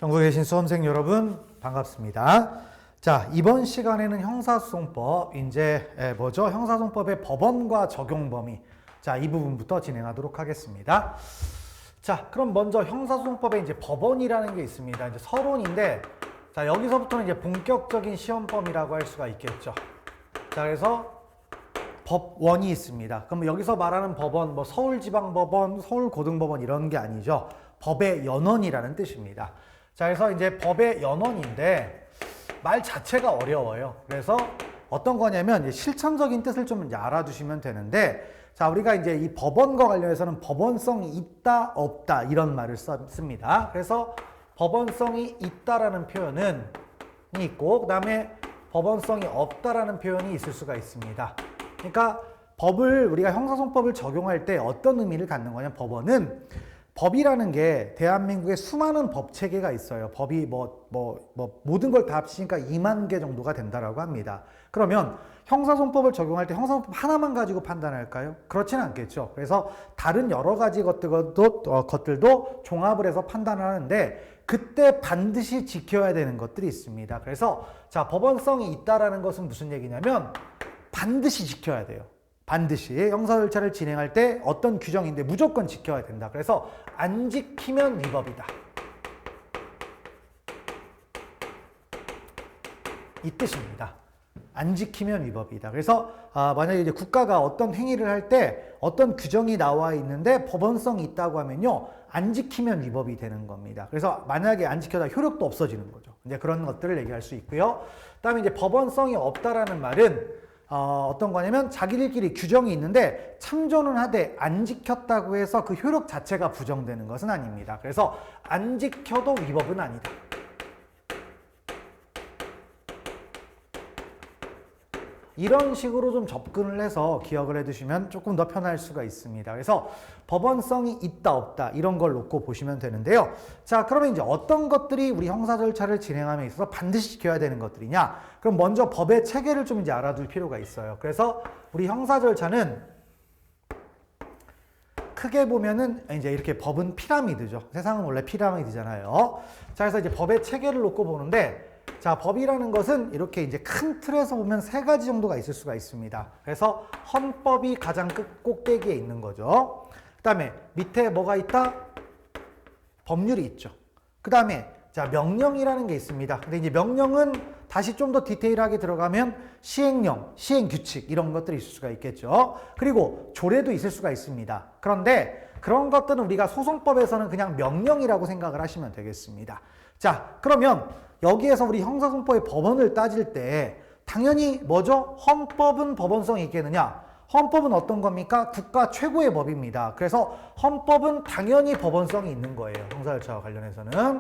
전국에 계신 수험생 여러분 반갑습니다. 자, 이번 시간에는 형사소송법, 이제 형사소송법의 법원과 적용 범위. 자, 이 부분부터 진행하도록 하겠습니다. 자, 그럼 먼저 형사소송법에 이제 법원이라는 게 있습니다. 이제 서론인데, 자, 여기서부터는 이제 본격적인 시험범위라고 할 수가 있겠죠. 자, 그래서 법원이 있습니다. 그럼 여기서 말하는 법원, 뭐 서울지방법원, 서울고등법원 이런 게 아니죠. 법의 연원이라는 뜻입니다. 자, 그래서 이제 법의 연원인데 말 자체가 어려워요. 그래서 어떤 거냐면 이제 실천적인 뜻을 좀 이제 알아두시면 되는데, 자, 우리가 이제 이 법원과 관련해서는 법원성이 있다, 없다 이런 말을 씁니다. 그래서 법원성이 있다라는 표현은 있고, 그 다음에 법원성이 없다라는 표현이 있을 수가 있습니다. 그러니까 법을 우리가 형사소송법을 적용할 때 어떤 의미를 갖는 거냐? 법원은 법이라는 게 대한민국에 수많은 법 체계가 있어요. 법이 모든 걸 다 합치니까 2만 개 정도가 된다라고 합니다. 그러면 형사소송법을 적용할 때 형사소송법 하나만 가지고 판단할까요? 그렇지는 않겠죠. 그래서 다른 여러 가지 것들도 종합을 해서 판단을 하는데, 그때 반드시 지켜야 되는 것들이 있습니다. 그래서 자, 법원성이 있다라는 것은 무슨 얘기냐면 반드시 지켜야 돼요. 반드시 형사 절차를 진행할 때 어떤 규정인데 무조건 지켜야 된다. 그래서 안 지키면 위법이다. 이 뜻입니다. 안 지키면 위법이다. 그래서 만약에 이제 국가가 어떤 행위를 할 때 어떤 규정이 나와 있는데 법원성이 있다고 하면요, 안 지키면 위법이 되는 겁니다. 그래서 만약에 안 지켜다 효력도 없어지는 거죠. 이제 그런 것들을 얘기할 수 있고요. 그다음에 이제 법원성이 없다라는 말은 어떤 거냐면 자기들끼리 규정이 있는데 참조는 하되 안 지켰다고 해서 그 효력 자체가 부정되는 것은 아닙니다. 그래서 안 지켜도 위법은 아니다. 이런 식으로 좀 접근을 해서 기억을 해두시면 조금 더 편할 수가 있습니다. 그래서 법원성이 있다 없다 이런 걸 놓고 보시면 되는데요. 자, 그러면 이제 어떤 것들이 우리 형사 절차를 진행함에 있어서 반드시 지켜야 되는 것들이냐? 그럼 먼저 법의 체계를 좀 이제 알아둘 필요가 있어요. 그래서 우리 형사 절차는 크게 보면은 이제 이렇게 법은 피라미드죠. 세상은 원래 피라미드잖아요. 자, 그래서 이제 법의 체계를 놓고 보는데, 자, 법이라는 것은 이렇게 이제 큰 틀에서 보면 세 가지 정도가 있을 수가 있습니다. 그래서 헌법이 가장 꼭대기에 있는 거죠. 그 다음에 밑에 뭐가 있다? 법률이 있죠. 그 다음에 자, 명령이라는 게 있습니다. 근데 이제 명령은 다시 좀 더 디테일하게 들어가면 시행령, 시행규칙 이런 것들이 있을 수가 있겠죠. 그리고 조례도 있을 수가 있습니다. 그런데 그런 것들은 우리가 소송법에서는 그냥 명령이라고 생각을 하시면 되겠습니다. 자, 그러면 여기에서 우리 형사소송법의 법원을 따질 때 당연히 뭐죠? 헌법은 법원성이 있겠느냐? 헌법은 어떤 겁니까? 국가 최고의 법입니다. 그래서 헌법은 당연히 법원성이 있는 거예요. 형사절차와 관련해서는.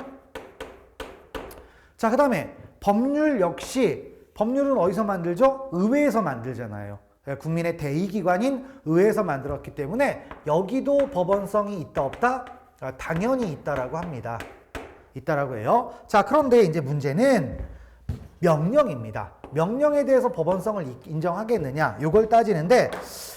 자, 그 다음에 법률 역시, 법률은 어디서 만들죠? 의회에서 만들잖아요. 국민의 대의기관인 의회에서 만들었기 때문에 여기도 법원성이 있다 없다? 당연히 있다라고 합니다. 있다라고 해요. 자, 그런데 이제 문제는 명령입니다. 명령에 대해서 법원성을 인정하겠느냐? 이걸 따지는데,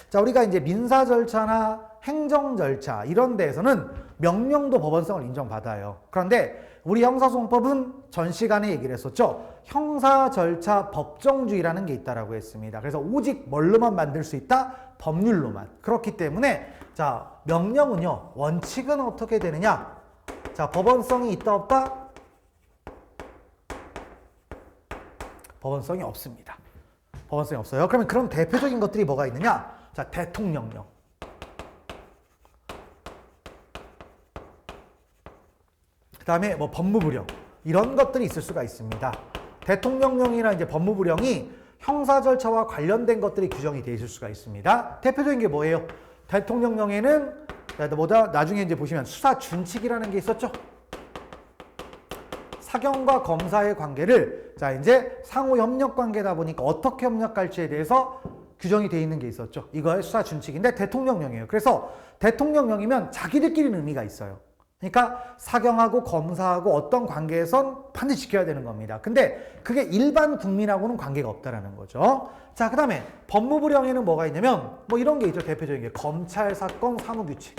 자, 우리가 이제 민사 절차나 행정 절차 이런 데에서는 명령도 법원성을 인정받아요. 그런데 우리 형사소송법은 전 시간에 얘기를 했었죠. 형사 절차 법정주의라는 게 있다라고 했습니다. 그래서 오직 뭘로만 만들 수 있다? 법률로만. 그렇기 때문에 자, 명령은요, 원칙은 어떻게 되느냐? 자, 법원성이 있다 없다? 법원성이 없습니다. 법원성이 없어요. 그러면 그런 대표적인 것들이 뭐가 있느냐? 자, 대통령령. 그 다음에 뭐 법무부령. 이런 것들이 있을 수가 있습니다. 대통령령이나 이제 법무부령이 형사 절차와 관련된 것들이 규정이 되어 있을 수가 있습니다. 대표적인 게 뭐예요? 대통령령에는 나중에 이제 보시면 수사 준칙이라는 게 있었죠. 사경과 검사의 관계를 자, 이제 상호 협력 관계다 보니까 어떻게 협력할지에 대해서 규정이 되어 있는 게 있었죠. 이거의 수사 준칙인데 대통령령이에요. 그래서 대통령령이면 자기들끼리는 의미가 있어요. 그러니까 사경하고 검사하고 어떤 관계에선 반드시 지켜야 되는 겁니다. 근데 그게 일반 국민하고는 관계가 없다라는 거죠. 자, 그 다음에 법무부령에는 뭐가 있냐면 뭐 이런 게 있죠. 대표적인 게 검찰 사건 사무규칙.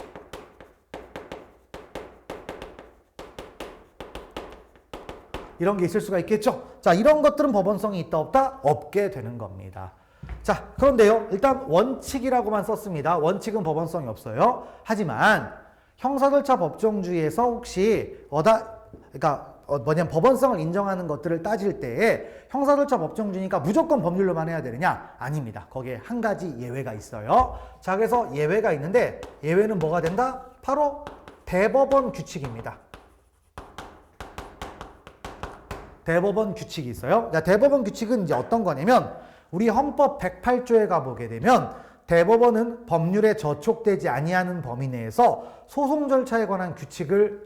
이런 게 있을 수가 있겠죠. 자, 이런 것들은 법원성이 있다 없다? 없게 되는 겁니다. 자, 그런데요. 일단 원칙이라고만 썼습니다. 원칙은 법원성이 없어요. 하지만 형사절차 법정주의에서 혹시 법원성을 인정하는 것들을 따질 때에 형사절차 법정주의니까 무조건 법률로만 해야 되느냐? 아닙니다. 거기에 한 가지 예외가 있어요. 자, 그래서 예외가 있는데 예외는 뭐가 된다? 바로 대법원 규칙입니다. 대법원 규칙이 있어요. 자, 대법원 규칙은 이제 어떤 거냐면 우리 헌법 108조에 가보게 되면 대법원은 법률에 저촉되지 아니하는 범위 내에서 소송 절차에 관한 규칙을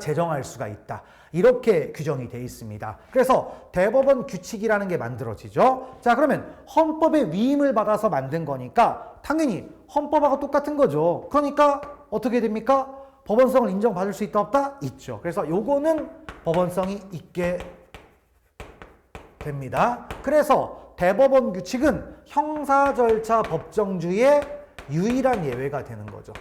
제정할 수가 있다. 이렇게 규정이 되어 있습니다. 그래서 대법원 규칙이라는 게 만들어지죠. 자, 그러면 헌법의 위임을 받아서 만든 거니까 당연히 헌법하고 똑같은 거죠. 그러니까 어떻게 됩니까? 법원성을 인정받을 수 있다 없다? 있죠. 그래서 요거는 법원성이 있게 됩니다. 그래서 대법원 규칙은 형사절차 법정주의의 유일한 예외가 되는 거죠.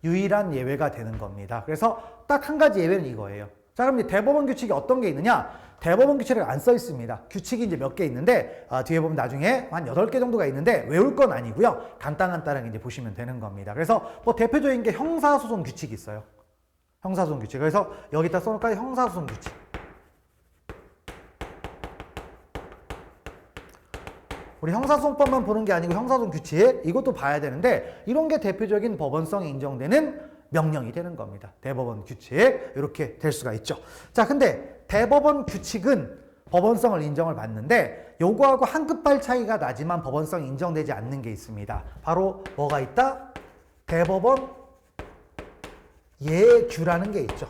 유일한 예외가 되는 겁니다. 그래서 딱 한 가지 예외는 이거예요. 자, 그럼 이 대법원 규칙이 어떤 게 있느냐? 대법원 규칙이 안 써 있습니다. 규칙이 이제 몇 개 있는데 뒤에 보면 나중에 한 8개 정도가 있는데 외울 건 아니고요. 간단간단하게 이제 보시면 되는 겁니다. 그래서 뭐 대표적인 게 형사소송 규칙이 있어요. 형사소송 규칙. 그래서 여기다 써놓을까요? 형사소송 규칙. 우리 형사소송법만 보는 게 아니고 형사소송 규칙 이것도 봐야 되는데 이런 게 대표적인 법원성이 인정되는 명령이 되는 겁니다. 대법원 규칙 이렇게 될 수가 있죠. 자, 근데 대법원 규칙은 법원성을 인정을 받는데 요거하고 한 끗발 차이가 나지만 법원성이 인정되지 않는 게 있습니다. 바로 뭐가 있다? 대법원 예규라는 게 있죠.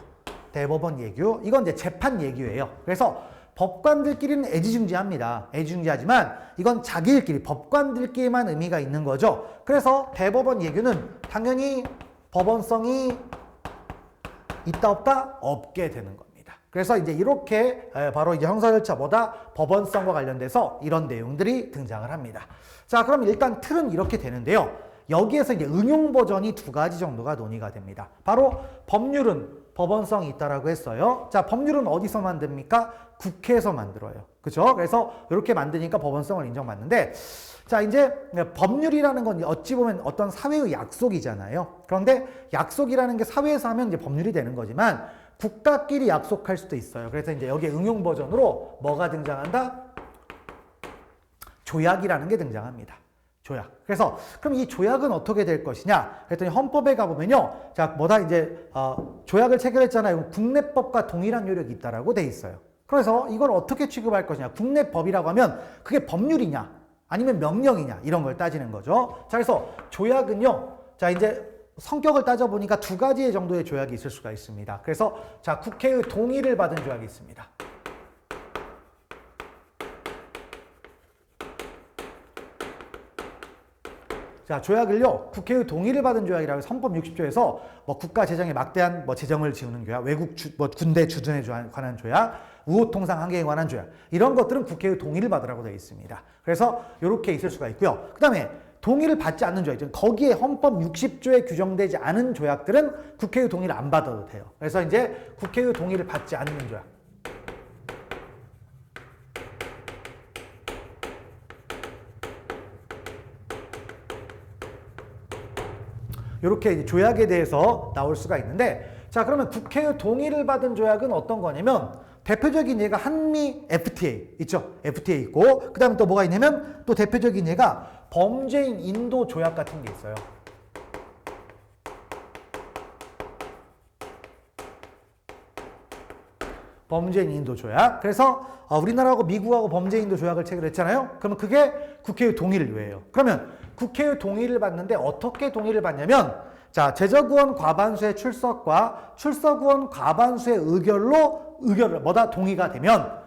대법원 예규. 이건 이제 재판 예규예요. 그래서 법관들끼리는 애지중지합니다. 애지중지하지만 이건 자기들끼리 법관들끼리만 의미가 있는 거죠. 그래서 대법원 예규는 당연히 법원성이 있다 없다? 없게 되는 겁니다. 그래서 이제 이렇게 바로 이제 형사절차보다 법원성과 관련돼서 이런 내용들이 등장을 합니다. 자, 그럼 일단 틀은 이렇게 되는데요. 여기에서 이제 응용 버전이 2가지 정도가 논의가 됩니다. 바로 법률은 법원성이 있다라고 했어요. 자, 법률은 어디서 만듭니까? 국회에서 만들어요. 그죠? 그래서 이렇게 만드니까 법원성을 인정받는데, 자, 이제 법률이라는 건 어찌 보면 어떤 사회의 약속이잖아요. 그런데 약속이라는 게 사회에서 하면 이제 법률이 되는 거지만 국가끼리 약속할 수도 있어요. 그래서 이제 여기에 응용 버전으로 뭐가 등장한다? 조약이라는 게 등장합니다. 조약. 그래서 그럼 이 조약은 어떻게 될 것이냐? 그랬더니 헌법에 가보면요. 자, 조약을 체결했잖아요. 국내법과 동일한 효력이 있다라고 돼 있어요. 그래서 이걸 어떻게 취급할 것이냐? 국내법이라고 하면 그게 법률이냐? 아니면 명령이냐? 이런 걸 따지는 거죠. 자, 그래서 조약은요. 자, 이제 성격을 따져보니까 2가지 정도의 조약이 있을 수가 있습니다. 그래서 자, 국회의 동의를 받은 조약이 있습니다. 자, 조약을요, 국회의 동의를 받은 조약이라고 해서 헌법 60조에서 뭐 국가 재정에 막대한 재정을 지우는 조약, 군대 주둔에 관한 조약, 우호통상 한계에 관한 조약, 이런 것들은 국회의 동의를 받으라고 되어 있습니다. 그래서 이렇게 있을 수가 있고요. 그 다음에 동의를 받지 않는 조약, 거기에 헌법 60조에 규정되지 않은 조약들은 국회의 동의를 안 받아도 돼요. 그래서 이제 국회의 동의를 받지 않는 조약. 이렇게 이제 조약에 대해서 나올 수가 있는데, 자, 그러면 국회의 동의를 받은 조약은 어떤 거냐면 대표적인 예가 한미 FTA 있죠. FTA 있고, 그 다음에 또 뭐가 있냐면 또 대표적인 예가 범죄인 인도 조약 같은 게 있어요. 범죄인 인도 조약. 그래서 우리나라하고 미국하고 범죄인 인도 조약을 체결했잖아요. 그러면 그게 국회의 동의를 요해요. 그러면 국회의 동의를 받는데 어떻게 동의를 받냐면, 자, 제적의원 과반수의 출석과 출석의원 과반수의 의결을 동의가 되면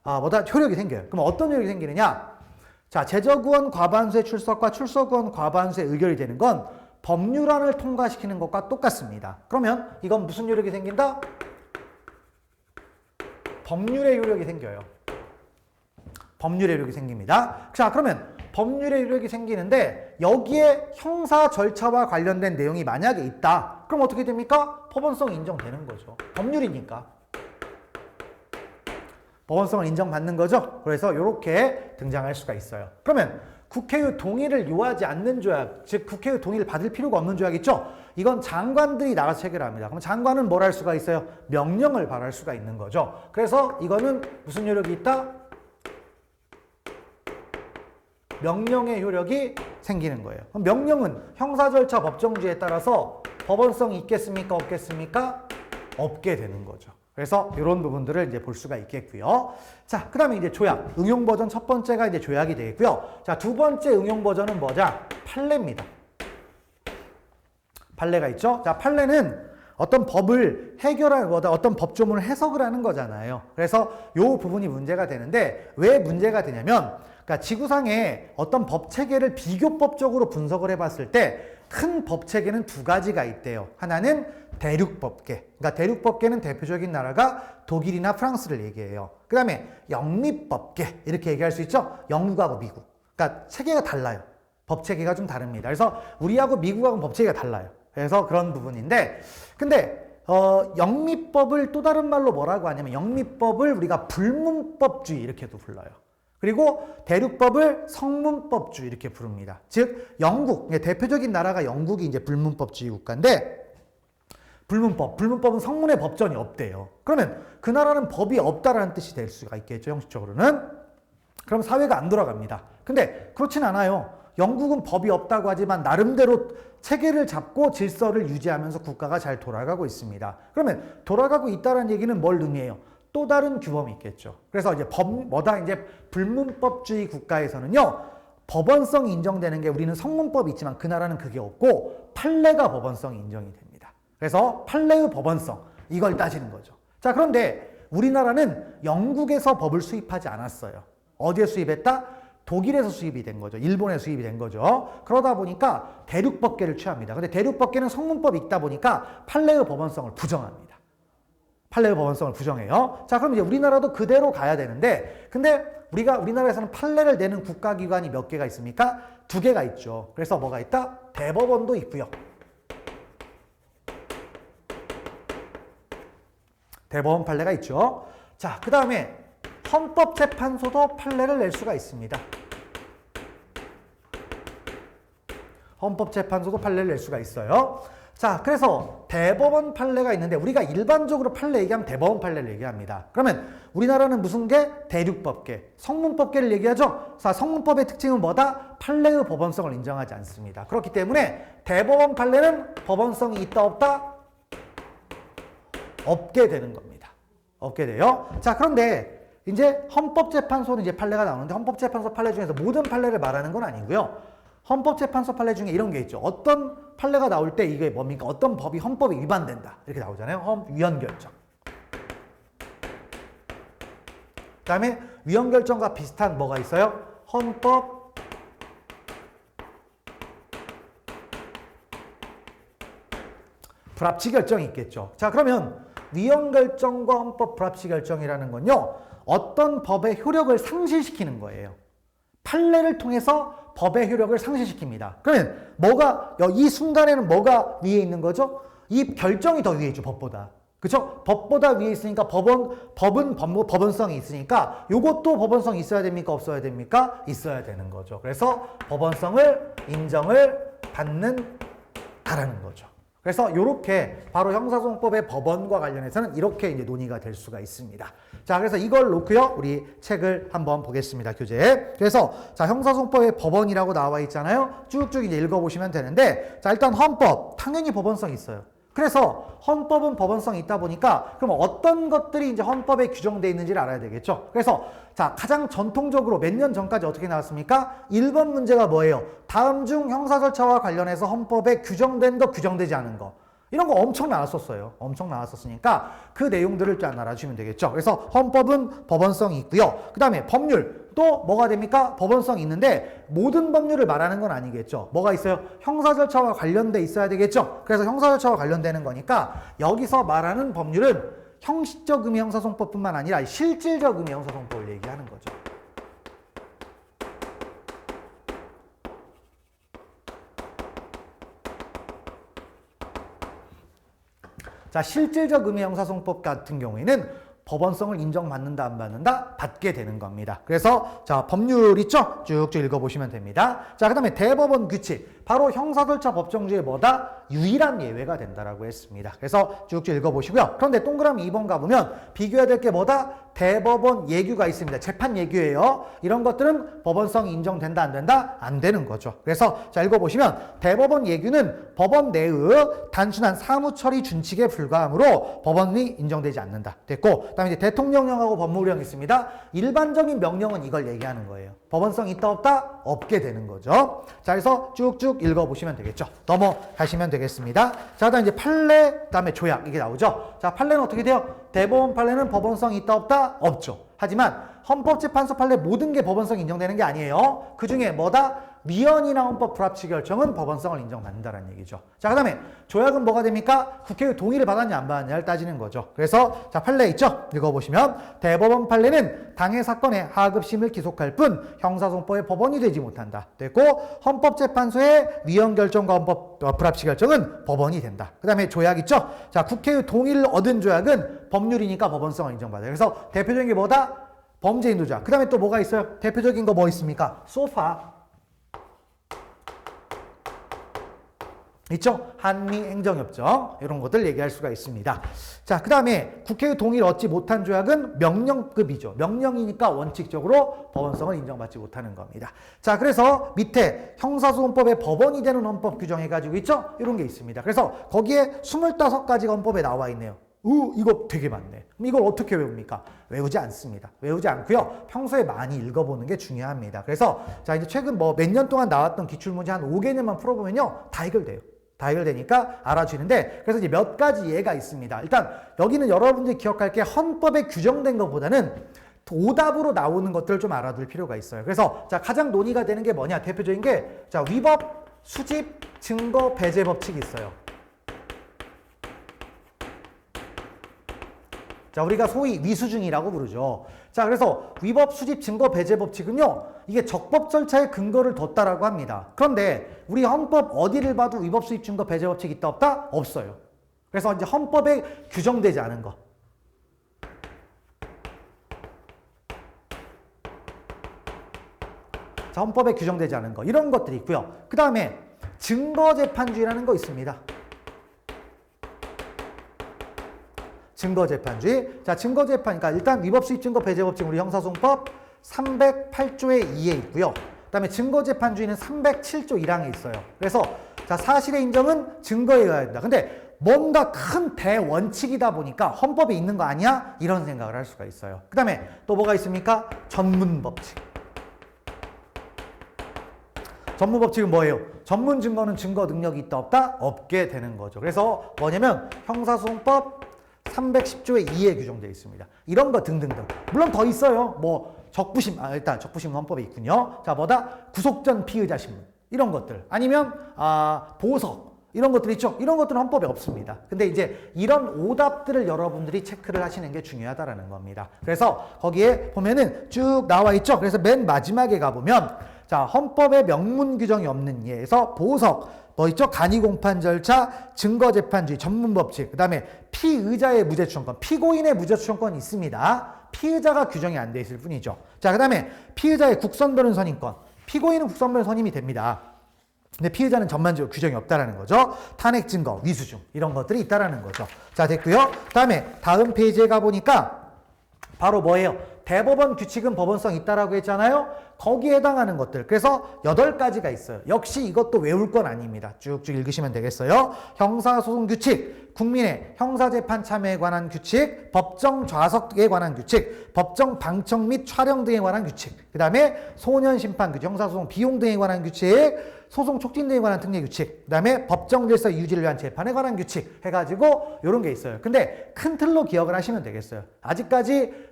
효력이 생겨요. 그럼 어떤 효력이 생기느냐? 자, 제적의원 과반수의 출석과 출석의원 과반수의 의결이 되는 건 법률안을 통과시키는 것과 똑같습니다. 그러면 이건 무슨 효력이 생긴다? 법률의 효력이 생겨요. 법률의 효력이 생깁니다. 자, 그러면 법률의 효력이 생기는데 여기에 형사 절차와 관련된 내용이 만약에 있다. 그럼 어떻게 됩니까? 법원성 인정되는 거죠. 법률이니까. 법원성을 인정받는 거죠. 그래서 이렇게 등장할 수가 있어요. 그러면 국회의 동의를 요하지 않는 조약, 즉 국회의 동의를 받을 필요가 없는 조약 있죠? 이건 장관들이 나가서 체결합니다. 그럼 장관은 뭘 할 수가 있어요? 명령을 발할 수가 있는 거죠. 그래서 이거는 무슨 효력이 있다? 명령의 효력이 생기는 거예요. 그럼 명령은 형사절차 법정주의에 따라서 법원성이 있겠습니까? 없겠습니까? 없게 되는 거죠. 그래서 이런 부분들을 이제 볼 수가 있겠고요. 자, 그 다음에 이제 조약. 응용 버전 첫 번째가 이제 조약이 되겠고요. 자, 두 번째 응용 버전은 뭐냐? 판례입니다. 판례가 있죠? 자, 판례는 어떤 법을 해결하는 거다, 어떤 법조문을 해석을 하는 거잖아요. 그래서 이 부분이 문제가 되는데 왜 문제가 되냐면 그러니까 지구상에 어떤 법 체계를 비교법적으로 분석을 해봤을 때 큰 법 체계는 두 가지가 있대요. 하나는 대륙법계. 그러니까 대륙법계는 대표적인 나라가 독일이나 프랑스를 얘기해요. 그 다음에 영미법계 이렇게 얘기할 수 있죠. 영국하고 미국. 그러니까 체계가 달라요. 법 체계가 좀 다릅니다. 그래서 우리하고 미국하고 법 체계가 달라요. 그래서 그런 부분인데 근데 영미법을 또 다른 말로 뭐라고 하냐면 영미법을 우리가 불문법주의 이렇게도 불러요. 그리고 대륙법을 성문법주의 이렇게 부릅니다. 즉 영국, 대표적인 나라가 영국이 이제 불문법주의 국가인데 불문법은 성문의 법전이 없대요. 그러면 그 나라는 법이 없다라는 뜻이 될 수가 있겠죠, 형식적으로는. 그럼 사회가 안 돌아갑니다. 근데 그렇진 않아요. 영국은 법이 없다고 하지만 나름대로 체계를 잡고 질서를 유지하면서 국가가 잘 돌아가고 있습니다. 그러면 돌아가고 있다는 얘기는 뭘 의미해요? 또 다른 규범이 있겠죠. 그래서 이제 이제 불문법주의 국가에서는요, 법원성이 인정되는 게 우리는 성문법이 있지만 그 나라는 그게 없고 판례가 법원성이 인정이 됩니다. 그래서 판례의 법원성, 이걸 따지는 거죠. 자, 그런데 우리나라는 영국에서 법을 수입하지 않았어요. 어디에 수입했다? 독일에서 수입이 된 거죠. 일본에 수입이 된 거죠. 그러다 보니까 대륙법계를 취합니다. 근데 대륙법계는 성문법이 있다 보니까 판례의 법원성을 부정합니다. 판례의 법원성을 부정해요. 자, 그럼 이제 우리나라도 그대로 가야 되는데, 근데 우리나라에서는 판례를 내는 국가기관이 몇 개가 있습니까? 두 개가 있죠. 그래서 뭐가 있다? 대법원도 있고요. 대법원 판례가 있죠. 자, 그 다음에 헌법재판소도 판례를 낼 수가 있습니다. 헌법재판소도 판례를 낼 수가 있어요. 자, 그래서 대법원 판례가 있는데 우리가 일반적으로 판례 얘기하면 대법원 판례를 얘기합니다. 그러면 우리나라는 무슨 게? 대륙법계, 성문법계를 얘기하죠. 자, 성문법의 특징은 뭐다? 판례의 법원성을 인정하지 않습니다. 그렇기 때문에 대법원 판례는 법원성이 있다 없다? 없게 되는 겁니다. 없게 돼요. 자, 그런데 이제 헌법재판소는 이제 판례가 나오는데 헌법재판소 판례 중에서 모든 판례를 말하는 건 아니고요. 헌법재판소 판례 중에 이런 게 있죠. 어떤 판례가 나올 때 이게 뭡니까? 어떤 법이 헌법에 위반된다. 이렇게 나오잖아요. 위헌결정. 그 다음에 위헌결정과 비슷한 뭐가 있어요? 헌법 불합치 결정이 있겠죠. 자, 그러면 위헌결정과 헌법 불합치 결정이라는 건요, 어떤 법의 효력을 상실시키는 거예요. 판례를 통해서 법의 효력을 상실시킵니다. 그러면 이 순간에는 뭐가 위에 있는 거죠? 이 결정이 더 위에 있죠, 법보다. 그렇죠? 법보다 위에 있으니까 법은 법원성이 있으니까 이것도 법원성이 있어야 됩니까? 없어야 됩니까? 있어야 되는 거죠. 그래서 법원성을 인정을 받는다라는 거죠. 그래서 이렇게 바로 형사소송법의 법원과 관련해서는 이렇게 이제 논의가 될 수가 있습니다. 자, 그래서 이걸 놓고요, 우리 책을 한번 보겠습니다, 교재에. 그래서 자, 형사소송법의 법원이라고 나와 있잖아요. 쭉쭉 이제 읽어보시면 되는데, 자, 일단 헌법 당연히 법원성이 있어요. 그래서 헌법은 법원성이 있다 보니까 그럼 어떤 것들이 이제 헌법에 규정되어 있는지를 알아야 되겠죠. 그래서 자, 가장 전통적으로 몇 년 전까지 어떻게 나왔습니까? 1번 문제가 뭐예요? 다음 중 형사절차와 관련해서 헌법에 규정된 거, 규정되지 않은 거. 이런 거 엄청 나왔었어요. 엄청 나왔었으니까 그 내용들을 좀 알아주시면 되겠죠. 그래서 헌법은 법원성이 있고요. 그 다음에 법률 또 뭐가 됩니까? 법원성이 있는데 모든 법률을 말하는 건 아니겠죠. 뭐가 있어요? 형사절차와 관련돼 있어야 되겠죠. 그래서 형사절차와 관련되는 거니까 여기서 말하는 법률은 형식적 의미 형사소송법뿐만 아니라 실질적 의미 형사소송법을 얘기하는 거죠. 자, 실질적 의미의 형사소송법 같은 경우에는 법원성을 인정받는다 안 받는다? 받게 되는 겁니다. 그래서 자, 법률 있죠? 쭉쭉 읽어보시면 됩니다. 자, 그 다음에 대법원 규칙. 바로 형사절차 법정주의 뭐다? 유일한 예외가 된다라고 했습니다. 그래서 쭉쭉 읽어보시고요. 그런데 동그라미 2번 가보면 비교해야 될 게 뭐다? 대법원 예규가 있습니다. 재판 예규예요. 이런 것들은 법원성이 인정된다 안 된다? 안 되는 거죠. 그래서 자, 읽어보시면 대법원 예규는 법원 내의 단순한 사무처리 준칙에 불과하므로 법원이 인정되지 않는다. 됐고, 그다음에 이제 대통령령하고 법무부령 있습니다. 일반적인 명령은 이걸 얘기하는 거예요. 법원성 있다 없다? 없게 되는 거죠. 자, 그래서 쭉쭉 읽어보시면 되겠죠. 넘어가시면 되겠습니다. 자, 그다음 이제 판례, 그다음에 조약 이게 나오죠. 자, 판례는 어떻게 돼요? 대법원 판례는 법원성 있다 없다? 없죠. 하지만 헌법재판소 판례 모든 게 법원성 인정되는 게 아니에요. 그 중에 뭐다? 위헌이나 헌법 불합치 결정은 법원성을 인정받는다는 얘기죠. 자, 그 다음에 조약은 뭐가 됩니까? 국회의 동의를 받았냐 안 받았냐를 따지는 거죠. 그래서 자, 판례 있죠? 읽어보시면 대법원 판례는 당해 사건의 하급심을 기속할 뿐 형사소송법의 법원이 되지 못한다. 됐고, 헌법재판소의 위헌 결정과 헌법 불합치 결정은 법원이 된다. 그 다음에 조약 있죠? 자, 국회의 동의를 얻은 조약은 법률이니까 법원성을 인정받아요. 그래서 대표적인 게 뭐다? 범죄인도 조약. 그 다음에 또 뭐가 있어요? 대표적인 거 뭐 있습니까? 소파. 있죠? 한미 행정협정 이런 것들 얘기할 수가 있습니다. 자, 그 다음에 국회의 동의를 얻지 못한 조약은 명령급이죠. 명령이니까 원칙적으로 법원성을 인정받지 못하는 겁니다. 자, 그래서 밑에 형사소송법의 법원이 되는 헌법 규정해가지고 있죠? 이런 게 있습니다. 그래서 거기에 25가지가 헌법에 나와 있네요. 이거 되게 많네. 그럼 이걸 어떻게 외웁니까? 외우지 않습니다. 외우지 않고요. 평소에 많이 읽어보는 게 중요합니다. 그래서 자, 이제 최근 뭐 몇 년 동안 나왔던 기출문제 한 5개년만 풀어보면요. 다 해결돼요. 다 해결되니까 알아주는데, 그래서 이제 몇 가지 예가 있습니다. 일단 여기는 여러분들이 기억할 게 헌법에 규정된 것보다는 오답으로 나오는 것들을 좀 알아둘 필요가 있어요. 그래서 자, 가장 논의가 되는 게 뭐냐? 대표적인 게 자, 위법, 수집, 증거, 배제 법칙이 있어요. 자, 우리가 소위 위수증이라고 부르죠. 자, 그래서 위법, 수집, 증거, 배제 법칙은요, 이게 적법 절차에 근거를 뒀다라고 합니다. 그런데 우리 헌법 어디를 봐도 위법, 수집, 증거, 배제 법칙 있다 없다? 없어요. 그래서 이제 헌법에 규정되지 않은 거. 자, 헌법에 규정되지 않은 거. 이런 것들이 있고요. 그 다음에 증거재판주의라는 거 있습니다. 증거재판주의. 자, 증거재판. 그러니까 일단 위법, 수입, 증거, 배제 법칙 우리 형사소송법 308조의 2에 있고요. 그 다음에 증거재판주의는 307조 1항에 있어요. 그래서 자, 사실의 인정은 증거에 의해야 된다. 근데 뭔가 큰 대원칙이다 보니까 헌법에 있는 거 아니야? 이런 생각을 할 수가 있어요. 그 다음에 또 뭐가 있습니까? 전문법칙. 전문법칙은 뭐예요? 전문 증거는 증거 능력이 있다 없다? 없게 되는 거죠. 그래서 뭐냐면 형사소송법 310조의 2에 규정되어 있습니다. 이런 거 등등등. 물론 더 있어요. 뭐 적부심, 일단 적부심은 헌법에 있군요. 자, 뭐다? 구속전 피의자 신문. 이런 것들. 아니면 보석. 이런 것들 있죠? 이런 것들은 헌법에 없습니다. 근데 이제 이런 오답들을 여러분들이 체크를 하시는 게 중요하다라는 겁니다. 그래서 거기에 보면은 쭉 나와 있죠? 그래서 맨 마지막에 가보면 자, 헌법에 명문 규정이 없는 예에서 보석, 뭐 있죠? 간이공판 절차, 증거재판주의, 전문법칙, 그 다음에 피의자의 무죄추정권, 피고인의 무죄추정권이 있습니다. 피의자가 규정이 안 돼 있을 뿐이죠. 자, 그 다음에 피의자의 국선변론 선임권, 피고인은 국선변론 선임이 됩니다. 근데 피의자는 전반적으로 규정이 없다라는 거죠. 탄핵 증거, 위수중 이런 것들이 있다라는 거죠. 자, 됐고요. 그다음에 다음 페이지에 가 보니까 바로 뭐예요? 대법원 규칙은 법원성 있다라고 했잖아요. 거기에 해당하는 것들. 그래서 8가지가 있어요. 역시 이것도 외울 건 아닙니다. 쭉쭉 읽으시면 되겠어요. 형사소송 규칙, 국민의 형사재판 참여에 관한 규칙, 법정 좌석에 관한 규칙, 법정 방청 및 촬영 등에 관한 규칙, 그 다음에 소년 심판 규칙, 형사소송 비용 등에 관한 규칙, 소송 촉진 등에 관한 특례 규칙, 그 다음에 법정 질서 유지를 위한 재판에 관한 규칙 해가지고 이런 게 있어요. 근데 큰 틀로 기억을 하시면 되겠어요. 아직까지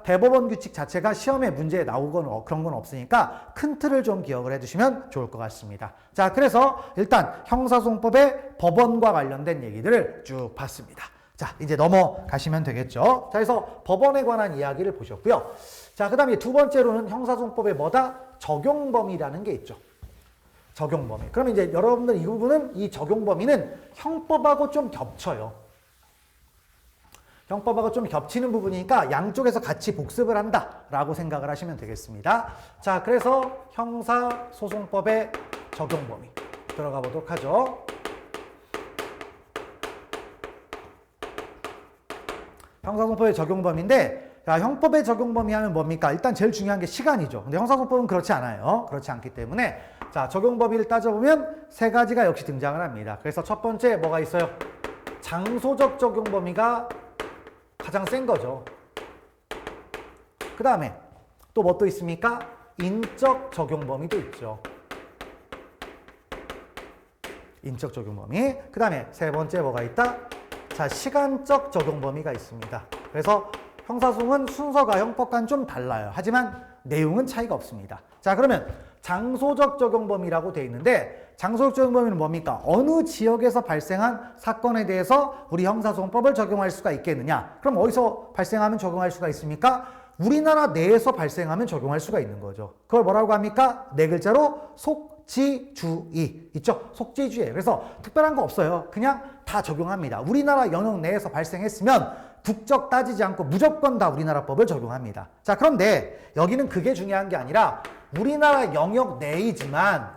대법원 규칙 자체가 시험에 문제에 나오거나 그런 건 없으니까 큰 틀을 좀 기억을 해두시면 좋을 것 같습니다. 자, 그래서 일단 형사소송법의 법원과 관련된 얘기들을 쭉 봤습니다. 자, 이제 넘어가시면 되겠죠. 자, 그래서 법원에 관한 이야기를 보셨고요. 자, 그 다음에 두 번째로는 형사소송법의 뭐다? 적용범위라는 게 있죠. 적용범위. 그러면 이제 여러분들 이 부분은 이 적용범위는 형법하고 좀 겹쳐요. 형법하고 좀 겹치는 부분이니까 양쪽에서 같이 복습을 한다라고 생각을 하시면 되겠습니다. 자, 그래서 형사소송법의 적용 범위 들어가 보도록 하죠. 형사소송법의 적용 범위인데, 자, 형법의 적용 범위 하면 뭡니까? 일단 제일 중요한 게 시간이죠. 근데 형사소송법은 그렇지 않아요. 그렇지 않기 때문에 자, 적용 범위를 따져보면 세 가지가 역시 등장을 합니다. 그래서 첫 번째 뭐가 있어요? 장소적 적용 범위가 가장 센 거죠. 그 다음에 또 뭐 또 있습니까? 인적 적용 범위도 있죠. 인적 적용 범위. 그 다음에 세 번째 뭐가 있다? 자, 시간적 적용 범위가 있습니다. 그래서 형사소송은 순서가 형법과는 좀 달라요. 하지만 내용은 차이가 없습니다. 자, 그러면 장소적 적용 범위라고 되어 있는데, 장소적 적용 범위는 뭡니까? 어느 지역에서 발생한 사건에 대해서 우리 형사소송법을 적용할 수가 있겠느냐? 그럼 어디서 발생하면 적용할 수가 있습니까? 우리나라 내에서 발생하면 적용할 수가 있는 거죠. 그걸 뭐라고 합니까? 네 글자로 속지주의 있죠? 속지주의. 그래서 특별한 거 없어요. 그냥 다 적용합니다. 우리나라 영역 내에서 발생했으면 국적 따지지 않고 무조건 다 우리나라 법을 적용합니다. 자, 그런데 여기는 그게 중요한 게 아니라 우리나라 영역 내이지만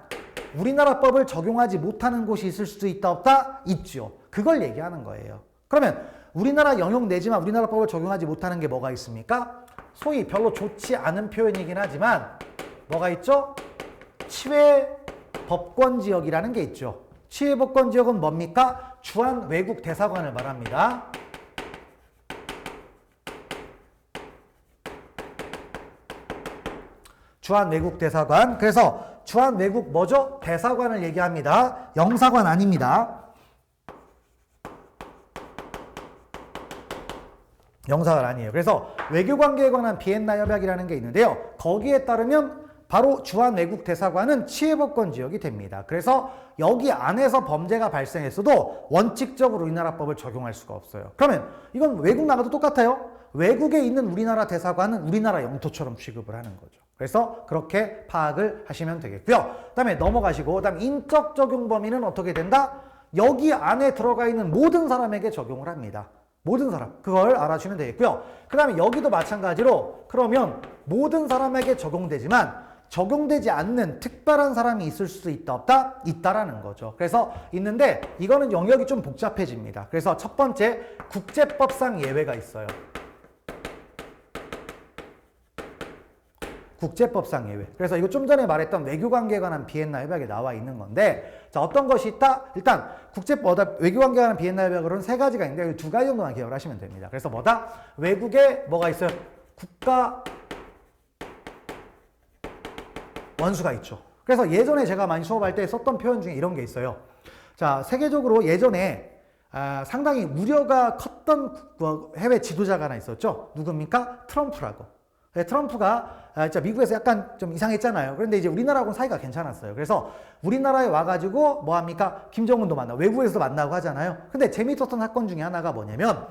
우리나라 법을 적용하지 못하는 곳이 있을 수도 있다 없다? 있죠. 그걸 얘기하는 거예요. 그러면 우리나라 영역 내지만 우리나라 법을 적용하지 못하는 게 뭐가 있습니까? 소위 별로 좋지 않은 표현이긴 하지만 뭐가 있죠? 치외 법권 지역이라는 게 있죠. 치외 법권 지역은 뭡니까? 주한 외국 대사관을 말합니다. 주한 외국 대사관. 그래서 주한 외국 뭐죠? 대사관을 얘기합니다. 영사관 아닙니다. 영사관 아니에요. 그래서 외교관계에 관한 비엔나 협약이라는 게 있는데요. 거기에 따르면 바로 주한 외국 대사관은 치외법권 지역이 됩니다. 그래서 여기 안에서 범죄가 발생했어도 원칙적으로 우리나라 법을 적용할 수가 없어요. 그러면 이건 외국 나가도 똑같아요. 외국에 있는 우리나라 대사관은 우리나라 영토처럼 취급을 하는 거죠. 그래서 그렇게 파악을 하시면 되겠고요. 그다음에 넘어가시고, 그다음 인적 적용 범위는 어떻게 된다? 여기 안에 들어가 있는 모든 사람에게 적용을 합니다. 모든 사람. 그걸 알아주시면 되겠고요. 그 다음에 여기도 마찬가지로 그러면 모든 사람에게 적용되지만 적용되지 않는 특별한 사람이 있을 수 있다 없다? 있다라는 거죠. 그래서 있는데 이거는 영역이 좀 복잡해집니다. 그래서 첫 번째 국제법상 예외가 있어요. 국제법상 예외. 그래서 이거 좀 전에 말했던 외교관계에 관한 비엔나 협약에 나와 있는 건데, 자, 어떤 것이 있다? 일단 외교관계에 관한 비엔나 협약으로는 세 가지가 있는데 두 가지 정도만 기억을 하시면 됩니다. 그래서 뭐다? 외국에 뭐가 있어요? 국가 원수가 있죠. 그래서 예전에 제가 많이 수업할 때 썼던 표현 중에 이런 게 있어요. 자, 세계적으로 예전에 상당히 우려가 컸던 해외 지도자가 하나 있었죠. 누굽니까? 트럼프라고. 트럼프가 진짜 미국에서 약간 좀 이상했잖아요. 그런데 이제 우리나라하고는 사이가 괜찮았어요. 그래서 우리나라에 와가지고 뭐 합니까? 김정은도 만나고 외국에서도 만나고 하잖아요. 근데 재미있었던 사건 중에 하나가 뭐냐면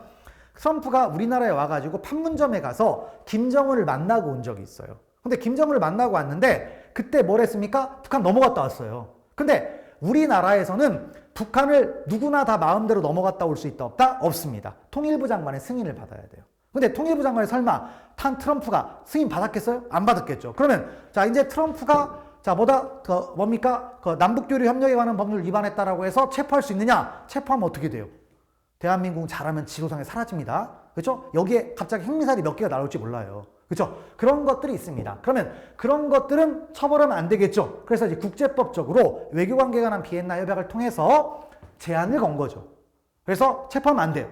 트럼프가 우리나라에 와가지고 판문점에 가서 김정은을 만나고 온 적이 있어요. 근데 김정은을 만나고 왔는데 그때 뭘 했습니까? 북한 넘어갔다 왔어요. 근데 우리나라에서는 북한을 누구나 다 마음대로 넘어갔다 올 수 있다 없다? 없습니다. 통일부 장관의 승인을 받아야 돼요. 근데 통일부 장관이 설마 트럼프가 승인 받았겠어요? 안 받았겠죠. 그러면 자, 이제 트럼프가 자, 뭡니까? 남북교류 협력에 관한 법률 위반했다라고 해서 체포할 수 있느냐? 체포하면 어떻게 돼요? 대한민국은 잘하면 지도상에 사라집니다. 그렇죠? 여기에 갑자기 핵미사일이 몇 개가 나올지 몰라요. 그렇죠? 그런 것들이 있습니다. 그러면 그런 것들은 처벌하면 안 되겠죠. 그래서 이제 국제법적으로 외교관계에 관한 비엔나 협약을 통해서 제한을 건 거죠. 그래서 체포하면 안 돼요.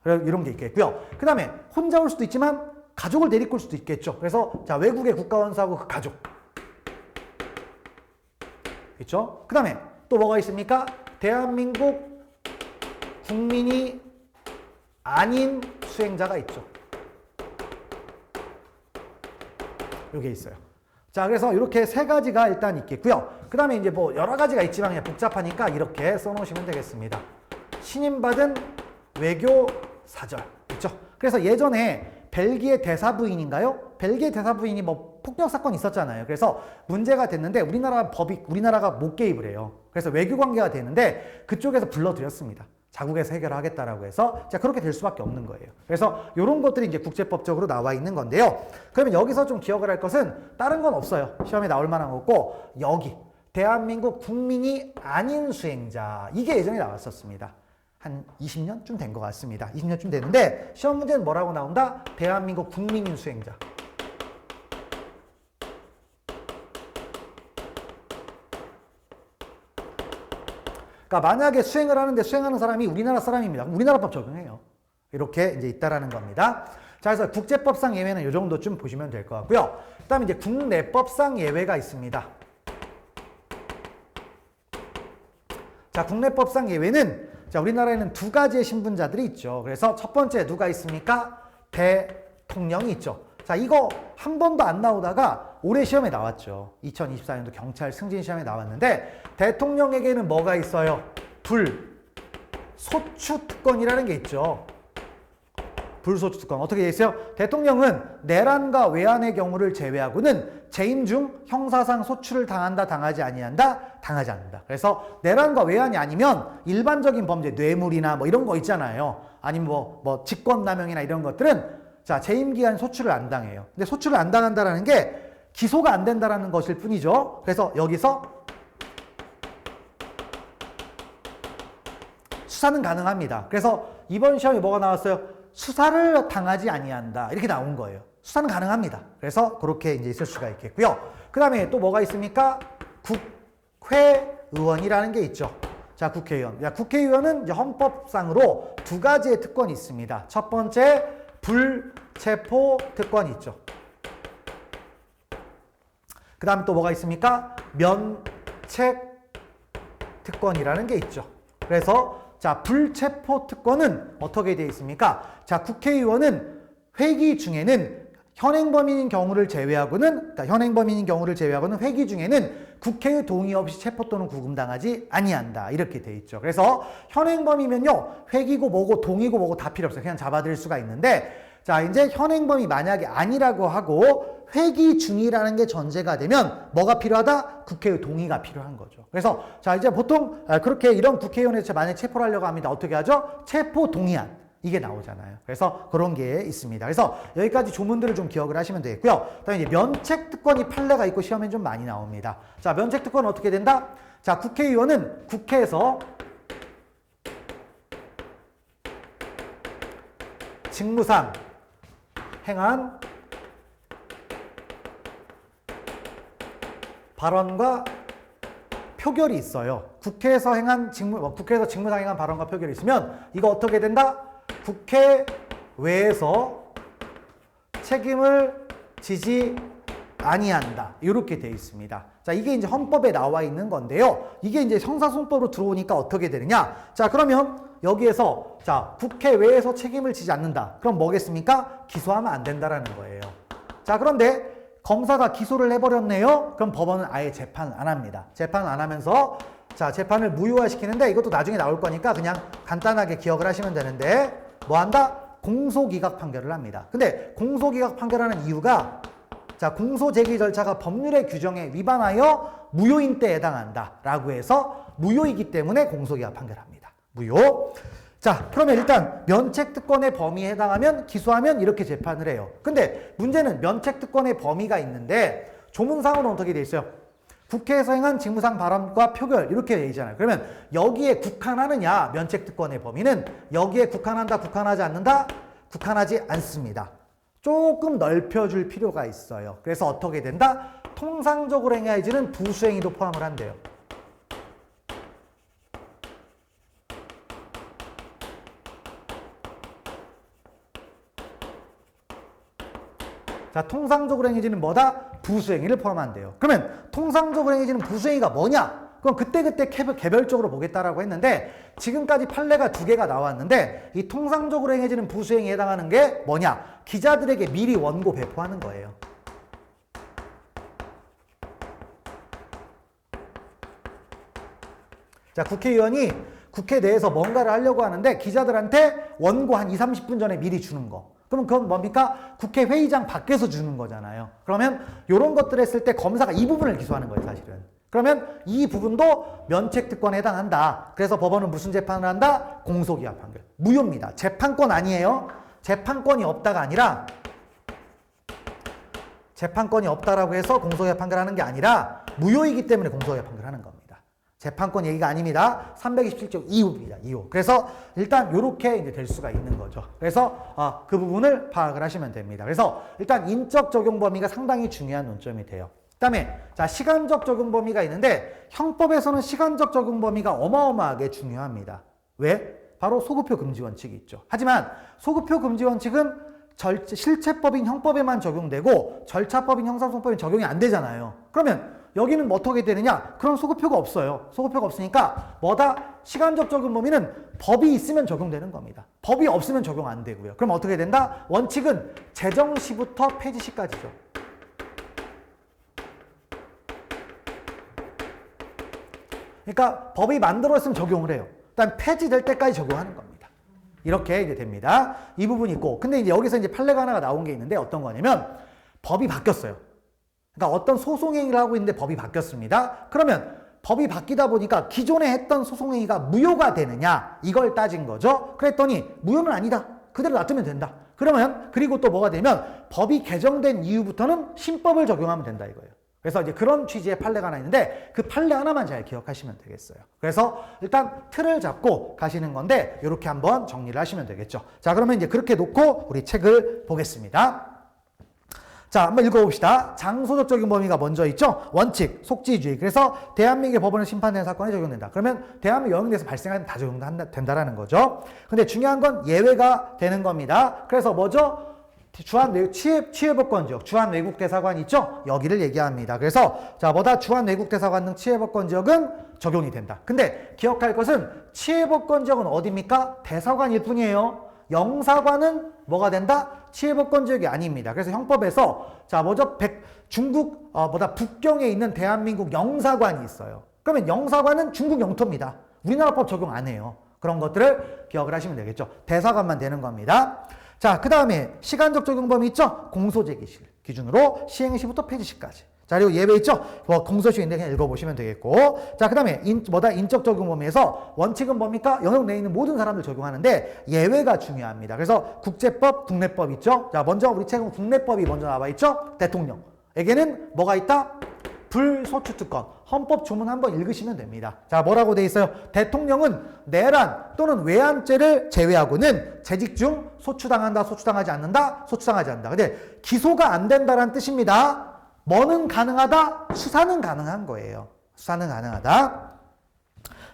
이런 게 있겠고요. 그 다음에 혼자 올 수도 있지만 가족을 데리고 올 수도 있겠죠. 그래서 자, 외국의 국가원수하고 그 가족. 있죠? 그 다음에 또 뭐가 있습니까? 대한민국 국민이 아닌 수행자가 있죠. 이게 있어요. 자, 그래서 이렇게 세 가지가 일단 있겠고요. 그 다음에 이제 뭐 여러 가지가 있지만 그냥 복잡하니까 이렇게 써놓으시면 되겠습니다. 신임받은 외교 사절. 있죠? 그래서 예전에 벨기에 대사부인인가요? 벨기에 대사부인이 뭐 폭력 사건이 있었잖아요. 그래서 문제가 됐는데 우리나라가 못 개입을 해요. 그래서 외교 관계가 되는데 그쪽에서 불러들였습니다. 자국에서 해결하겠다라고 해서 자 그렇게 될 수밖에 없는 거예요. 그래서 이런 것들이 이제 국제법적으로 나와 있는 건데요. 그러면 여기서 좀 기억을 할 것은 다른 건 없어요. 시험에 나올 만한 거고 여기 대한민국 국민이 아닌 수행자 이게 예전에 나왔었습니다. 한 20년쯤 된 것 같습니다. 20년쯤 됐는데 시험 문제는 뭐라고 나온다? 대한민국 국민인 수행자. 그러니까 만약에 수행을 하는데 수행하는 사람이 우리나라 사람입니다. 우리나라법 적용해요. 이렇게 이제 있다라는 겁니다. 자, 그래서 국제법상 예외는 이 정도쯤 보시면 될 것 같고요. 그다음에 이제 국내법상 예외가 있습니다. 자, 국내법상 예외는 자, 우리나라에는 두 가지의 신분자들이 있죠. 그래서 첫 번째 누가 있습니까? 대통령이 있죠. 자, 이거 한 번도 안 나오다가 올해 시험에 나왔죠. 2024년도 경찰 승진 시험에 나왔는데 대통령에게는 뭐가 있어요? 불소추 특권이라는 게 있죠. 불소추 특권. 어떻게 돼 있어요? 대통령은 내란과 외환의 경우를 제외하고는 재임 중 형사상 소추를 당한다, 당하지 아니한다, 당하지 않는다. 그래서 내란과 외환이 아니면 일반적인 범죄, 뇌물이나 뭐 이런 거 있잖아요. 아니면 뭐 직권남용이나 이런 것들은 자, 재임 기간 소추를 안 당해요. 근데 소추를 안 당한다라는 게 기소가 안 된다라는 것일 뿐이죠. 그래서 여기서 수사는 가능합니다. 그래서 이번 시험에 뭐가 나왔어요? 수사를 당하지 아니한다. 이렇게 나온 거예요. 수사는 가능합니다. 그래서 그렇게 이제 있을 수가 있겠고요. 그 다음에 또 뭐가 있습니까? 국회의원이라는 게 있죠. 자, 국회의원. 야, 국회의원은 이제 헌법상으로 두 가지의 특권이 있습니다. 첫 번째, 불체포 특권이 있죠. 그 다음에 또 뭐가 있습니까? 면책 특권이라는 게 있죠. 그래서 자, 불체포 특권은 어떻게 되어 있습니까? 자, 국회의원은 회기 중에는 현행범인인 경우를 제외하고는 회기 중에는 국회의 동의 없이 체포 또는 구금당하지 아니한다. 이렇게 돼 있죠. 그래서 현행범이면요, 회기고 뭐고 동의고 뭐고 다 필요 없어요. 그냥 잡아들일 수가 있는데, 자, 이제 현행범이 만약에 아니라고 하고 회기 중이라는 게 전제가 되면 뭐가 필요하다? 국회의 동의가 필요한 거죠. 그래서 자, 이제 보통 그렇게 이런 국회의원에서 만약에 체포를 하려고 합니다. 어떻게 하죠? 체포 동의안. 이게 나오잖아요. 그래서 그런 게 있습니다. 그래서 여기까지 조문들을 좀 기억을 하시면 되겠고요. 그다음에 이제 면책 특권이 판례가 있고 시험에 좀 많이 나옵니다. 자, 면책 특권은 어떻게 된다? 자, 국회의원은 국회에서 직무상 행한 발언과 표결이 있어요. 국회에서 직무상 행한 발언과 표결이 있으면 이거 어떻게 된다? 국회 외에서 책임을 지지 아니한다. 이렇게 되어 있습니다. 자, 이게 이제 헌법에 나와 있는 건데요. 이게 이제 형사소송법으로 들어오니까 어떻게 되느냐? 자, 그러면 여기에서 자, 국회 외에서 책임을 지지 않는다. 그럼 뭐겠습니까? 기소하면 안 된다라는 거예요. 자, 그런데 검사가 기소를 해버렸네요. 그럼 법원은 아예 재판을 안 합니다. 재판을 안 하면서 자, 재판을 무효화시키는데 이것도 나중에 나올 거니까 그냥 간단하게 기억을 하시면 되는데 뭐 한다? 공소기각 판결을 합니다. 근데 공소기각 판결하는 이유가 자, 공소제기 절차가 법률의 규정에 위반하여 무효인 때에 해당한다 라고 해서 무효이기 때문에 공소기각 판결합니다. 무효. 자, 그러면 일단 면책특권의 범위에 해당하면 기소하면 이렇게 재판을 해요. 근데 문제는 면책특권의 범위가 있는데 조문상으로는 어떻게 돼 있어요? 국회에서 행한 직무상 발언과 표결 이렇게 돼 있잖아요. 그러면 여기에 국한하느냐? 면책특권의 범위는 여기에 국한한다, 국한하지 않는다? 국한하지 않습니다. 조금 넓혀줄 필요가 있어요. 그래서 어떻게 된다? 통상적으로 행해야지는 부수행위도 포함을 한대요. 자, 통상적으로 행해지는 뭐다? 부수행위를 포함한대요. 그러면 통상적으로 행해지는 부수행위가 뭐냐? 그럼 그때그때 개별적으로 보겠다라고 했는데 지금까지 판례가 두 개가 나왔는데 이 통상적으로 행해지는 부수행위에 해당하는 게 뭐냐? 기자들에게 미리 원고 배포하는 거예요. 자, 국회의원이 국회 내에서 뭔가를 하려고 하는데 기자들한테 원고 한 20-30분 전에 미리 주는 거. 그럼 그건 뭡니까? 국회 회의장 밖에서 주는 거잖아요. 그러면 이런 것들 했을 때 검사가 이 부분을 기소하는 거예요, 사실은. 그러면 이 부분도 면책특권에 해당한다. 그래서 법원은 무슨 재판을 한다? 공소기각 판결. 무효입니다. 재판권 아니에요. 재판권이 없다가 아니라 재판권이 없다라고 해서 공소기각 판결하는 게 아니라 무효이기 때문에 공소기각 판결하는 겁니다. 재판권 얘기가 아닙니다. 327조 2호입니다. 2호. 그래서 일단 이렇게 이제 될 수가 있는 거죠. 그래서 그 부분을 파악을 하시면 됩니다. 그래서 일단 인적 적용 범위가 상당히 중요한 논점이 돼요. 그다음에 자, 시간적 적용 범위가 있는데 형법에서는 시간적 적용 범위가 어마어마하게 중요합니다. 왜? 바로 소급표 금지 원칙이 있죠. 하지만 소급표 금지 원칙은 실체법인 형법에만 적용되고 절차법인 형사소송법에 적용이 안 되잖아요. 그러면 여기는 뭐 어떻게 되느냐? 그런 소급표가 없어요. 소급표가 없으니까 뭐다? 시간적 적용 범위는 법이 있으면 적용되는 겁니다. 법이 없으면 적용 안 되고요. 그럼 어떻게 된다? 원칙은 제정시부터 폐지시까지죠. 그러니까 법이 만들어졌으면 적용을 해요. 일단 폐지될 때까지 적용하는 겁니다. 이렇게 이제 됩니다. 이 부분이 있고, 근데 이제 여기서 이제 판례가 하나가 나온 게 있는데 어떤 거냐면 법이 바뀌었어요. 그러니까 어떤 소송행위를 하고 있는데 법이 바뀌었습니다. 그러면 법이 바뀌다 보니까 기존에 했던 소송행위가 무효가 되느냐 이걸 따진 거죠. 그랬더니 무효는 아니다. 그대로 놔두면 된다. 그러면 그리고 또 뭐가 되면 법이 개정된 이후부터는 신법을 적용하면 된다 이거예요. 그래서 이제 그런 취지의 판례가 하나 있는데 그 판례 하나만 잘 기억하시면 되겠어요. 그래서 일단 틀을 잡고 가시는 건데 이렇게 한번 정리를 하시면 되겠죠. 자, 그러면 이제 그렇게 놓고 우리 책을 보겠습니다. 자, 한번 읽어봅시다. 장소적 적용 범위가 먼저 있죠. 원칙, 속지주의. 그래서 대한민국의 법원은 심판된 사건에 적용된다. 그러면 대한민국 영역에서 발생하면 다 적용된다라는 거죠. 근데 중요한 건 예외가 되는 겁니다. 그래서 뭐죠? 취해법권 지역, 주한외국대사관 있죠? 여기를 얘기합니다. 그래서 자, 뭐다? 주한외국대사관 등 취해법권 지역은 적용이 된다. 근데 기억할 것은 취해법권 지역은 어디입니까? 대사관일 뿐이에요. 영사관은 뭐가 된다? 취해법권 지역이 아닙니다. 그래서 형법에서 자, 뭐죠? 중국 북경에 있는 대한민국 영사관이 있어요. 그러면 영사관은 중국 영토입니다. 우리나라 법 적용 안 해요. 그런 것들을 기억을 하시면 되겠죠. 대사관만 되는 겁니다. 자, 그 다음에 시간적 적용 범위 있죠? 공소제기시 기준으로 시행시부터 폐지시까지. 자, 그리고 예외 있죠? 공소시효인데 그냥 읽어보시면 되겠고. 자, 그 다음에 인적 적용 범위에서 원칙은 뭡니까? 영역 내에 있는 모든 사람들 적용하는데 예외가 중요합니다. 그래서 국제법, 국내법 있죠? 자, 먼저 우리 책은 국내법이 먼저 나와 있죠? 대통령에게는 뭐가 있다? 불소추특권. 헌법 조문 한번 읽으시면 됩니다. 자, 뭐라고 돼 있어요? 대통령은 내란 또는 외환죄를 제외하고는 재직 중 소추당한다, 소추당하지 않는다, 소추당하지 않는다. 근데 기소가 안 된다는 뜻입니다. 뭐는 가능하다? 수사는 가능한 거예요. 수사는 가능하다.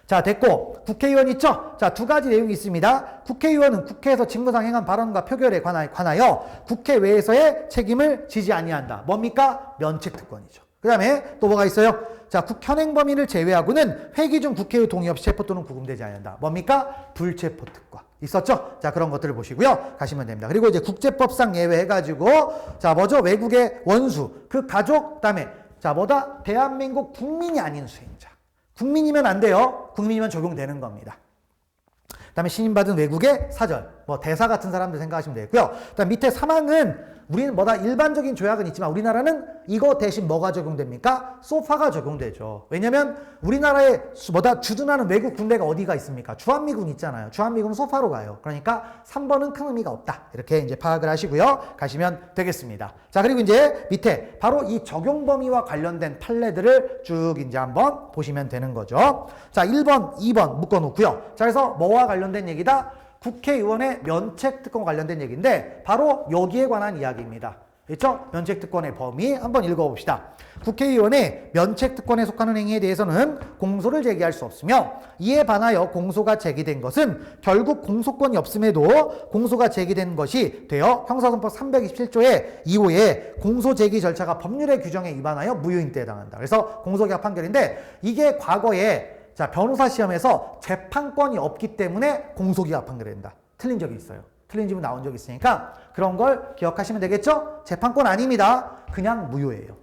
자, 됐고 국회의원 있죠? 자, 두 가지 내용이 있습니다. 국회의원은 국회에서 직무상 행한 발언과 표결에 관하여 국회 외에서의 책임을 지지 아니한다. 뭡니까? 면책특권이죠. 그 다음에 또 뭐가 있어요? 자, 현행 범위를 제외하고는 회기 중 국회의 동의 없이 체포 또는 구금되지 않는다. 뭡니까? 불체포특권. 있었죠? 자, 그런 것들을 보시고요. 가시면 됩니다. 그리고 이제 국제법상 예외해가지고, 자, 뭐죠? 외국의 원수, 그 가족, 그 다음에, 자, 뭐다? 대한민국 국민이 아닌 수행자. 국민이면 안 돼요. 국민이면 적용되는 겁니다. 그 다음에 신임받은 외국의 사절, 대사 같은 사람들 생각하시면 되고요. 그 다음 밑에 사망은 우리는 뭐다? 일반적인 조약은 있지만 우리나라는 이거 대신 뭐가 적용됩니까? 소파가 적용되죠. 왜냐면 우리나라에 주둔하는 외국 군대가 어디가 있습니까? 주한미군 있잖아요. 주한미군은 소파로 가요. 그러니까 3번은 큰 의미가 없다. 이렇게 이제 파악을 하시고요. 가시면 되겠습니다. 자, 그리고 이제 밑에 바로 이 적용 범위와 관련된 판례들을 쭉 이제 한번 보시면 되는 거죠. 자, 1번, 2번 묶어 놓고요. 자, 그래서 뭐와 관련된 얘기다? 국회의원의 면책특권 관련된 얘기인데 바로 여기에 관한 이야기입니다. 그렇죠? 면책특권의 범위 한번 읽어봅시다. 국회의원의 면책특권에 속하는 행위에 대해서는 공소를 제기할 수 없으며 이에 반하여 공소가 제기된 것은 결국 공소권이 없음에도 공소가 제기된 것이 되어 형사소송법 327조의 2호에 공소 제기 절차가 법률의 규정에 위반하여 무효인대에 해당한다. 그래서 공소기각 판결인데 이게 과거에 자, 변호사 시험에서 재판권이 없기 때문에 공소기각 판결이 된다. 틀린 적이 있어요. 틀린 질문 나온 적이 있으니까 그런 걸 기억하시면 되겠죠? 재판권 아닙니다. 그냥 무효예요.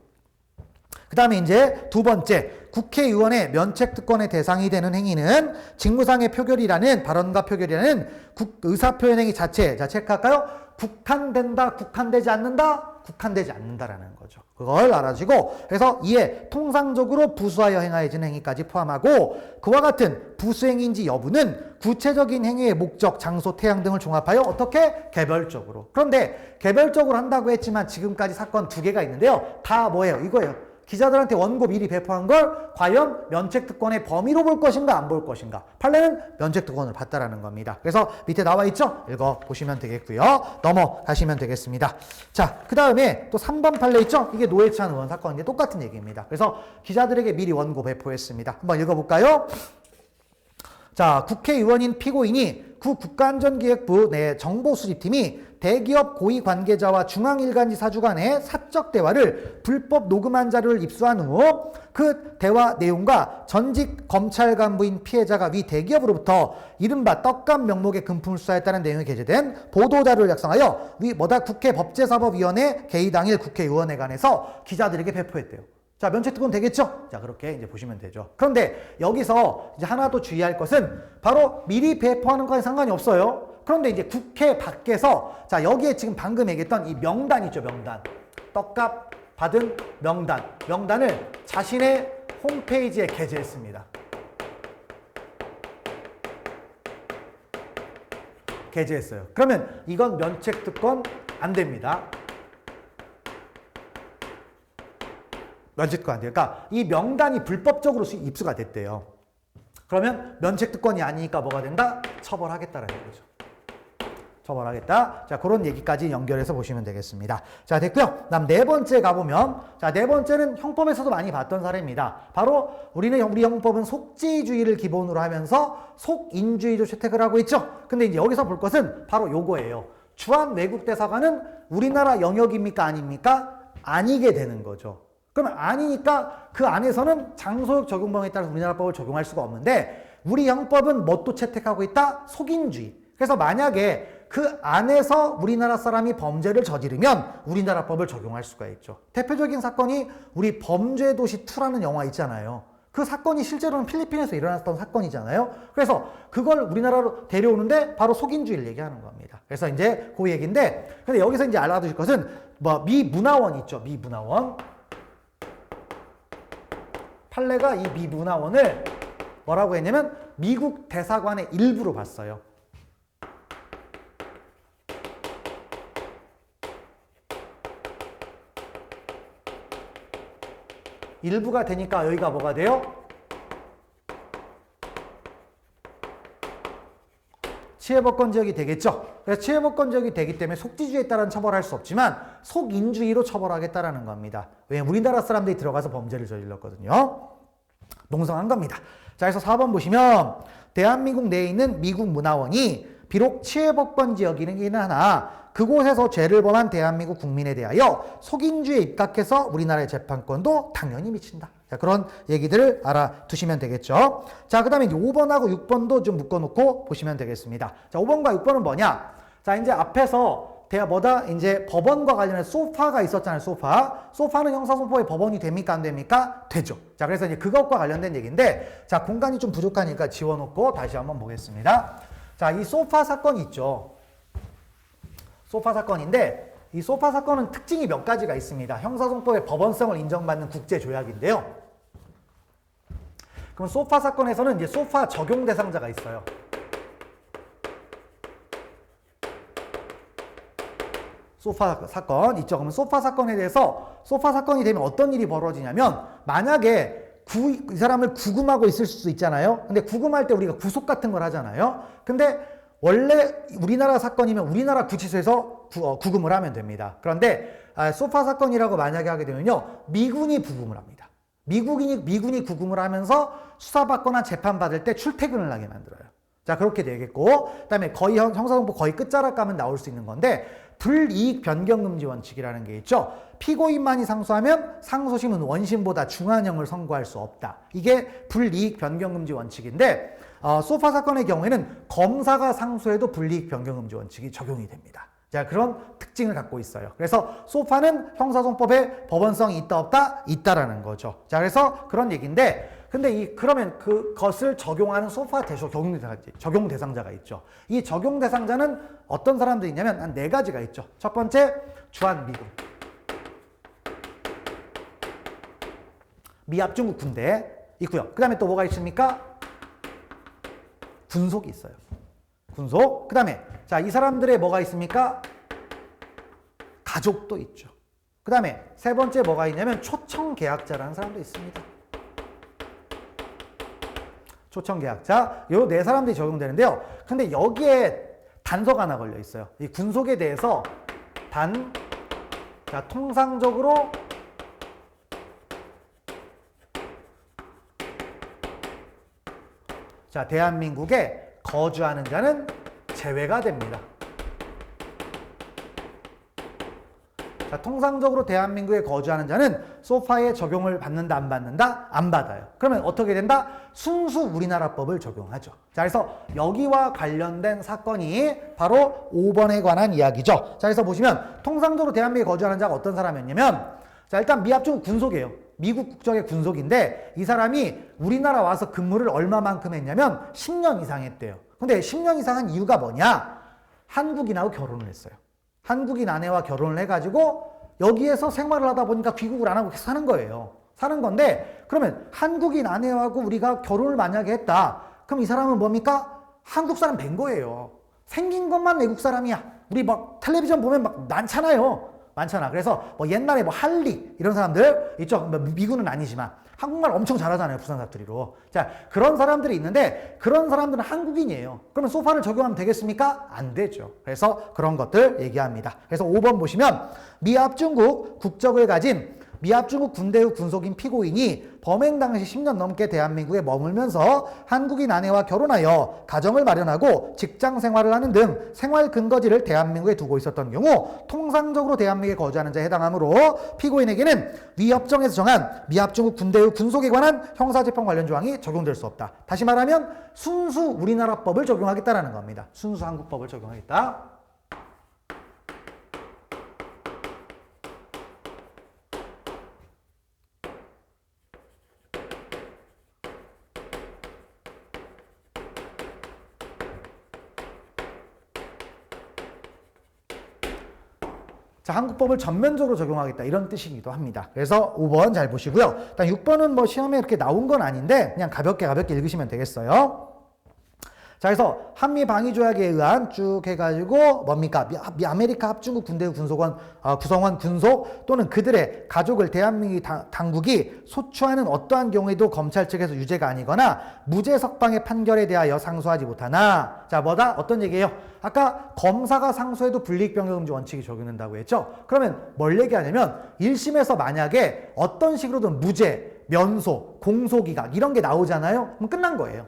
그 다음에 이제 두 번째, 국회의원의 면책특권의 대상이 되는 행위는 직무상의 표결이라는 발언과 표결이라는 의사표현 행위 자체. 자, 체크할까요? 국한된다, 국한되지 않는다? 국한되지 않는다라는 거죠. 그걸 알아주고, 그래서 이에 통상적으로 부수하여 행하여지는 행위까지 포함하고, 그와 같은 부수행위인지 여부는 구체적인 행위의 목적, 장소, 태양 등을 종합하여 어떻게? 개별적으로. 그런데 개별적으로 한다고 했지만 지금까지 사건 2개가 있는데요. 다 뭐예요? 이거예요. 기자들한테 원고 미리 배포한 걸 과연 면책특권의 범위로 볼 것인가 안 볼 것인가. 판례는 면책특권을 봤다라는 겁니다. 그래서 밑에 나와 있죠? 읽어보시면 되겠고요. 넘어가시면 되겠습니다. 자, 그 다음에 또 3번 판례 있죠? 이게 노회찬 의원 사건인데 똑같은 얘기입니다. 그래서 기자들에게 미리 원고 배포했습니다. 한번 읽어볼까요? 자, 국회의원인 피고인이 구 국가안전기획부 내 정보수집팀이 대기업 고위 관계자와 중앙일간지 사주 간의 사적 대화를 불법 녹음한 자료를 입수한 후 그 대화 내용과 전직 검찰 간부인 피해자가 위 대기업으로부터 이른바 떡값 명목의 금품을 수사했다는 내용이 게재된 보도자료를 작성하여 위 국회 법제사법위원회 개의 당일 국회의원회관에서 기자들에게 배포했대요. 자, 면책특권 되겠죠? 자, 그렇게 이제 보시면 되죠. 그런데 여기서 이제 하나 더 주의할 것은 바로 미리 배포하는 거에 상관이 없어요. 그런데 이제 국회 밖에서, 자, 여기에 지금 방금 얘기했던 이 명단 있죠, 명단. 떡값 받은 명단을 자신의 홈페이지에 게재했습니다. 게재했어요. 그러면 이건 면책특권 안 됩니다. 면책특권 안 돼요. 그러니까 이 명단이 불법적으로 입수가 됐대요. 그러면 면책특권이 아니니까 뭐가 된다? 처벌하겠다라는 거죠. 처벌하겠다. 자, 그런 얘기까지 연결해서 보시면 되겠습니다. 자, 됐고요. 다음 4번째 가보면, 자, 4번째는 형법에서도 많이 봤던 사례입니다. 바로 우리 형법은 속지주의를 기본으로 하면서 속인주의로 채택을 하고 있죠. 근데 이제 여기서 볼 것은 바로 요거예요. 주한 외국 대사관은 우리나라 영역입니까? 아닙니까? 아니게 되는 거죠. 그러면 아니니까 그 안에서는 장소역 적용 범위에 따라서 우리나라 법을 적용할 수가 없는데, 우리 형법은 뭐 또 채택하고 있다? 속인주의. 그래서 만약에 그 안에서 우리나라 사람이 범죄를 저지르면 우리나라 법을 적용할 수가 있죠. 대표적인 사건이 우리 범죄도시 2라는 영화 있잖아요. 그 사건이 실제로는 필리핀에서 일어났던 사건이잖아요. 그래서 그걸 우리나라로 데려오는데 바로 속인주의를 얘기하는 겁니다. 그래서 이제 그 얘기인데, 근데 여기서 이제 알아두실 것은 미 문화원 있죠. 미 문화원. 판례가 이 미 문화원을 뭐라고 했냐면 미국 대사관의 일부로 봤어요. 일부가 되니까 여기가 뭐가 돼요? 치해법권 지역이 되겠죠. 그래서 치해법권 지역이 되기 때문에 속지주의에 따른 처벌할 수 없지만 속인주의로 처벌하겠다라는 겁니다. 왜냐면 우리나라 사람들이 들어가서 범죄를 저질렀거든요. 농성한 겁니다. 자, 그래서 4번 보시면 대한민국 내에 있는 미국 문화원이 비록 치해법권 지역이긴 하나 그곳에서 죄를 범한 대한민국 국민에 대하여 속인주의에 입각해서 우리나라의 재판권도 당연히 미친다. 자, 그런 얘기들을 알아두시면 되겠죠. 자, 그 다음에 5번하고 6번도 좀 묶어놓고 보시면 되겠습니다. 자, 5번과 6번은 뭐냐? 자, 이제 앞에서 이제 법원과 관련해서 소파가 있었잖아요. 소파는 형사소송법의 법원이 됩니까? 안 됩니까? 되죠. 자, 그래서 이제 그것과 관련된 얘기인데, 자, 공간이 좀 부족하니까 지워놓고 다시 한번 보겠습니다. 자, 이 소파 사건이 있죠. 소파 사건인데, 이 소파 사건은 특징이 몇 가지가 있습니다. 형사소송법의 법원성을 인정받는 국제조약인데요. 그럼 소파 사건에서는 이제 소파 적용 대상자가 있어요. 소파 사건 있죠. 그러면 소파 사건에 대해서 소파 사건이 되면 어떤 일이 벌어지냐면, 만약에 이 사람을 구금하고 있을 수 있잖아요. 근데 구금할 때 우리가 구속 같은 걸 하잖아요. 근데 원래 우리나라 사건이면 우리나라 구치소에서 구금을 하면 됩니다. 그런데 소파 사건이라고 만약에 하게 되면요, 미군이 구금을 합니다. 미군이 구금을 하면서 수사받거나 재판받을 때 출퇴근을 하게 만들어요. 자, 그렇게 되겠고, 그다음에 거의 형사소송법 거의 끝자락 가면 나올 수 있는 건데, 불이익 변경금지 원칙이라는 게 있죠. 피고인만이 상소하면 상소심은 원심보다 중한형을 선고할 수 없다. 이게 불이익 변경금지 원칙인데, 소파 사건의 경우에는 검사가 상소해도 불이익 변경금지 원칙이 적용이 됩니다. 자, 그런 특징을 갖고 있어요. 그래서 소파는 형사소송법에 법원성이 있다 없다? 있다라는 거죠. 자, 그래서 그런 얘기인데, 근데 그러면 그것을 적용하는 소파 적용 대상자가 있죠. 이 적용 대상자는 어떤 사람들이 있냐면 한 4가지가 있죠. 첫 번째, 주한미군. 미합중국 군대 있고요. 그 다음에 또 뭐가 있습니까? 군속이 있어요. 군속. 그 다음에 자, 이 사람들의 뭐가 있습니까? 가족도 있죠. 그 다음에 세 번째 뭐가 있냐면 초청계약자라는 사람도 있습니다. 초청계약자. 요 네 사람들이 적용되는데요. 근데 여기에 단서가 하나 걸려 있어요. 이 군속에 대해서 자, 통상적으로 자, 대한민국에 거주하는 자는 제외가 됩니다. 자, 통상적으로 대한민국에 거주하는 자는 소파에 적용을 받는다, 안 받는다? 안 받아요. 그러면 어떻게 된다? 순수 우리나라법을 적용하죠. 자, 그래서 여기와 관련된 사건이 바로 5번에 관한 이야기죠. 자, 그래서 보시면 통상적으로 대한민국에 거주하는 자가 어떤 사람이었냐면, 자, 일단 미합중국 군속이에요. 미국 국적의 군속인데 이 사람이 우리나라 와서 근무를 얼마만큼 했냐면 10년 이상 했대요. 근데 10년 이상 한 이유가 뭐냐? 한국인하고 결혼을 했어요. 한국인 아내와 결혼을 해가지고 여기에서 생활을 하다 보니까 귀국을 안 하고 계속 사는 거예요. 사는 건데 그러면 한국인 아내하고 우리가 결혼을 만약에 했다. 그럼 이 사람은 뭡니까? 한국 사람 된 거예요. 생긴 것만 외국 사람이야. 우리 막 텔레비전 보면 막 많잖아요. 많잖아. 그래서 뭐 옛날에 뭐 할리 이런 사람들 있죠. 미군은 아니지만 한국말 엄청 잘하잖아요. 부산 사투리로. 자, 그런 사람들이 있는데 그런 사람들은 한국인이에요. 그러면 소파를 적용하면 되겠습니까? 안 되죠. 그래서 그런 것들 얘기합니다. 그래서 5번 보시면 미합중국 국적을 가진 미합중국 군대의 군속인 피고인이 범행 당시 10년 넘게 대한민국에 머물면서 한국인 아내와 결혼하여 가정을 마련하고 직장 생활을 하는 등 생활 근거지를 대한민국에 두고 있었던 경우 통상적으로 대한민국에 거주하는 자에 해당하므로 피고인에게는 위협정에서 정한 미합중국 군대의 군속에 관한 형사재판 관련 조항이 적용될 수 없다. 다시 말하면 순수 우리나라법을 적용하겠다라는 겁니다. 순수 한국법을 적용하겠다. 자, 한국법을 전면적으로 적용하겠다 이런 뜻이기도 합니다. 그래서 5번 잘 보시고요. 일단 6번은 뭐 시험에 이렇게 나온 건 아닌데 그냥 가볍게 읽으시면 되겠어요. 자, 그래서 한미 방위 조약에 의한 쭉 해가지고 뭡니까? 아메리카 합중국 군대 군속원 구성원 군속 또는 그들의 가족을 대한민국 당국이 소추하는 어떠한 경우에도 검찰 측에서 유죄가 아니거나 무죄 석방의 판결에 대하여 상소하지 못하나. 자, 뭐다? 어떤 얘기예요? 아까 검사가 상소해도 불이익변경금지 원칙이 적용된다고 했죠? 그러면 뭘 얘기하냐면 1심에서 만약에 어떤 식으로든 무죄, 면소, 공소기각 이런 게 나오잖아요? 그럼 끝난 거예요.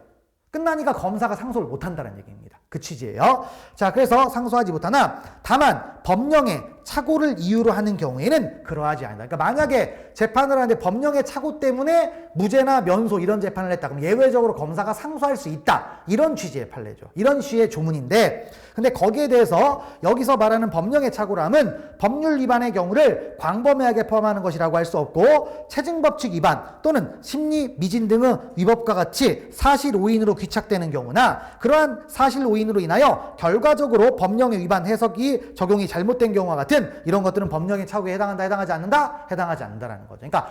끝나니까 검사가 상소를 못한다는 얘기입니다. 그 취지예요. 자, 그래서 상소하지 못하나 다만 법령의 착오를 이유로 하는 경우에는 그러하지 않는다. 그러니까 만약에 재판을 하는데 법령의 착오 때문에 무죄나 면소 이런 재판을 했다. 그럼 예외적으로 검사가 상소할 수 있다. 이런 취지의 판례죠. 이런 취지의 조문인데 근데 거기에 대해서 여기서 말하는 법령의 착오람은 법률 위반의 경우를 광범위하게 포함하는 것이라고 할 수 없고 체증법칙 위반 또는 심리 미진 등의 위법과 같이 사실 오인으로 귀착되는 경우나 그러한 사실 오인으로 인하여 결과적으로 법령의 위반 해석이 적용이 잘못된 경우와 같은 이런 것들은 법령의 착오에 해당한다, 해당하지 않는다? 해당하지 않는다라는 거죠. 그러니까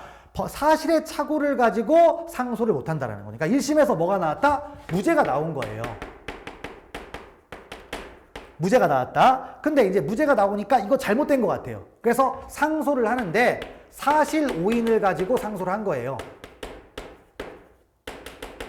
사실의 착오를 가지고 상소를 못한다라는 거니까 1심에서 뭐가 나왔다? 무죄가 나온 거예요. 무죄가 나왔다. 근데 이제 무죄가 나오니까 이거 잘못된 것 같아요. 그래서 상소를 하는데 사실 오인을 가지고 상소를 한 거예요.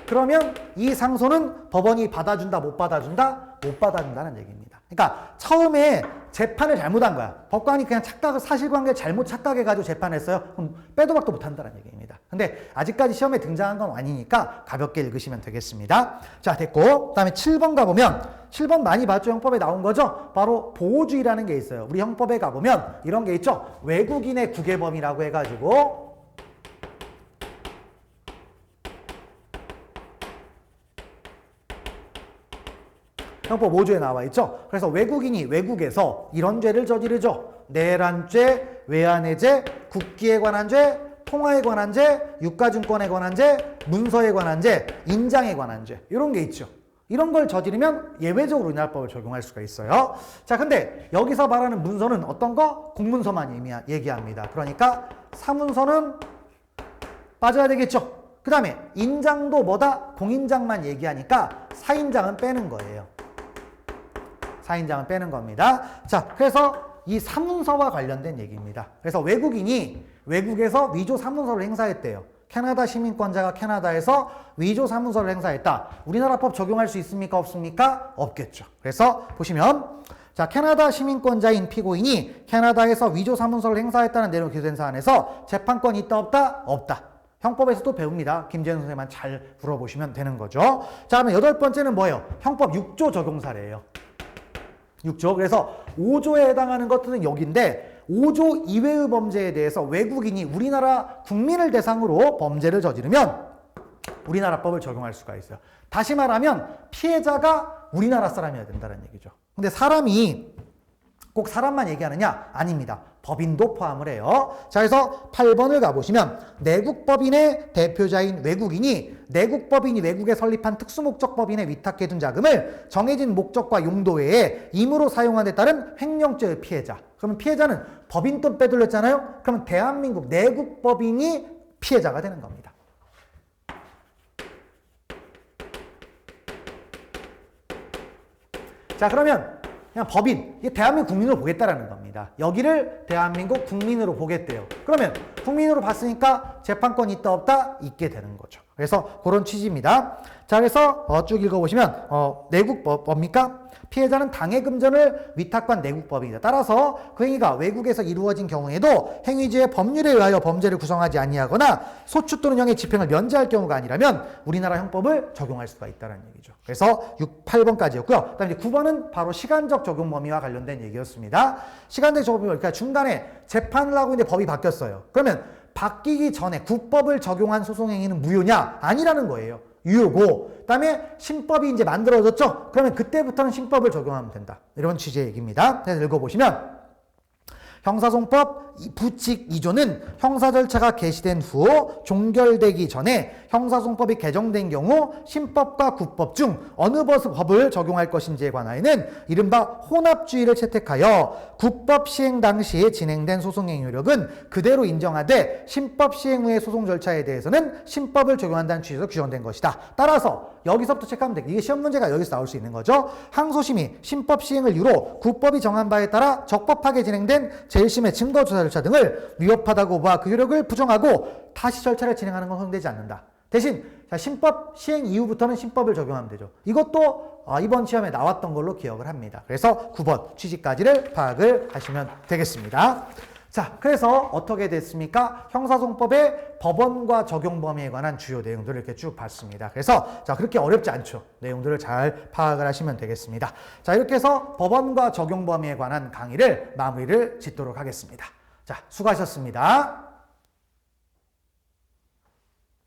그러면 이 상소는 법원이 받아준다, 못 받아준다? 못 받아준다는 얘기입니다. 그러니까 처음에 재판을 잘못한 거야. 법관이 그냥 사실관계를 잘못 착각해가지고 재판했어요. 그럼 빼도 박도 못한다는 얘기입니다. 근데 아직까지 시험에 등장한 건 아니니까 가볍게 읽으시면 되겠습니다. 자, 됐고. 그 다음에 7번 가보면 7번 많이 봤죠? 형법에 나온 거죠? 바로 보호주의라는 게 있어요. 우리 형법에 가보면 이런 게 있죠? 외국인의 국외범이라고 해가지고 형법 5조에 나와 있죠. 그래서 외국인이 외국에서 이런 죄를 저지르죠. 내란죄, 외환해제, 국기에 관한 죄, 통화에 관한 죄, 유가증권에 관한 죄, 문서에 관한 죄, 인장에 관한 죄 이런 게 있죠. 이런 걸 저지르면 예외적으로 우리나라법을 적용할 수가 있어요. 자, 근데 여기서 말하는 문서는 어떤 거? 공문서만 얘기합니다. 그러니까 사문서는 빠져야 되겠죠. 그 다음에 인장도 뭐다? 공인장만 얘기하니까 사인장은 빼는 거예요. 사인장은 빼는 겁니다. 자, 그래서 이 사문서와 관련된 얘기입니다. 그래서 외국인이 외국에서 위조 사문서를 행사했대요. 캐나다 시민권자가 캐나다에서 위조 사문서를 행사했다. 우리나라 법 적용할 수 있습니까? 없습니까? 없겠죠. 그래서 보시면 자, 캐나다 시민권자인 피고인이 캐나다에서 위조 사문서를 행사했다는 내용이 기재된 사안에서 재판권이 있다 없다? 없다. 형법에서도 배웁니다. 김재현 선생님만 잘 물어보시면 되는 거죠. 자, 그러면 여덟 번째는 뭐예요? 형법 6조 적용 사례예요. 6조. 그래서 5조에 해당하는 것들은 여기인데 5조 이외의 범죄에 대해서 외국인이 우리나라 국민을 대상으로 범죄를 저지르면 우리나라 법을 적용할 수가 있어요. 다시 말하면 피해자가 우리나라 사람이어야 된다는 얘기죠. 근데 사람이 꼭 사람만 얘기하느냐? 아닙니다. 법인도 포함을 해요. 자, 그래서 8번을 가보시면 내국법인의 대표자인 외국인이 내국법인이 외국에 설립한 특수목적법인에 위탁해둔 자금을 정해진 목적과 용도 외에 임으로 사용한 데 따른 횡령죄의 피해자. 그러면 피해자는 법인 돈 빼돌렸잖아요. 그러면 대한민국 내국법인이 피해자가 되는 겁니다. 자, 그러면 그냥 법인, 이게 대한민국 국민으로 보겠다라는 겁니다. 여기를 대한민국 국민으로 보겠대요. 그러면 국민으로 봤으니까 재판권 있다 없다? 있게 되는 거죠. 그래서 그런 취지입니다. 자, 그래서 쭉 읽어보시면 내국법 뭡니까? 피해자는 당해금전을 위탁한 내국법입니다. 따라서 그 행위가 외국에서 이루어진 경우에도 행위지의 법률에 의하여 범죄를 구성하지 아니하거나 소추 또는 형의 집행을 면제할 경우가 아니라면 우리나라 형법을 적용할 수가 있다는 얘기죠. 그래서 8번까지였고요. 그다음에 이제 9번은 바로 시간적 적용 범위와 관련된 얘기였습니다. 시간적 적용 범위, 그러니까 중간에 재판을 하고 있는데 법이 바뀌었어요. 그러면 바뀌기 전에 국법을 적용한 소송행위는 무효냐? 아니라는 거예요. 유효고, 그 다음에 신법이 이제 만들어졌죠? 그러면 그때부터는 신법을 적용하면 된다. 이런 취지의 얘기입니다. 그래서 읽어보시면 형사소송법 부칙 2조는 형사 절차가 개시된 후 종결되기 전에 형사소송법이 개정된 경우 신법과 국법 중 어느 법을 적용할 것인지에 관하여는 이른바 혼합주의를 채택하여 국법 시행 당시에 진행된 소송의 효력은 그대로 인정하되 신법 시행 후의 소송 절차에 대해서는 신법을 적용한다는 취지에서 규정된 것이다. 따라서 여기서부터 체크하면 돼. 이게 시험 문제가 여기서 나올 수 있는 거죠. 항소심이 신법 시행을 이유로 국법이 정한 바에 따라 적법하게 진행된 제1심의 증거조사 절차 등을 위협하다고 봐 그 효력을 부정하고 다시 절차를 진행하는 건 허용되지 않는다. 대신 신법 시행 이후부터는 신법을 적용하면 되죠. 이것도 이번 시험에 나왔던 걸로 기억을 합니다. 그래서 9번 취지까지를 파악을 하시면 되겠습니다. 자, 그래서 어떻게 됐습니까? 형사소송법의 법원과 적용 범위에 관한 주요 내용들을 이렇게 쭉 봤습니다. 그래서 자, 그렇게 어렵지 않죠. 내용들을 잘 파악을 하시면 되겠습니다. 자, 이렇게 해서 법원과 적용 범위에 관한 강의를 마무리를 짓도록 하겠습니다. 자, 수고하셨습니다.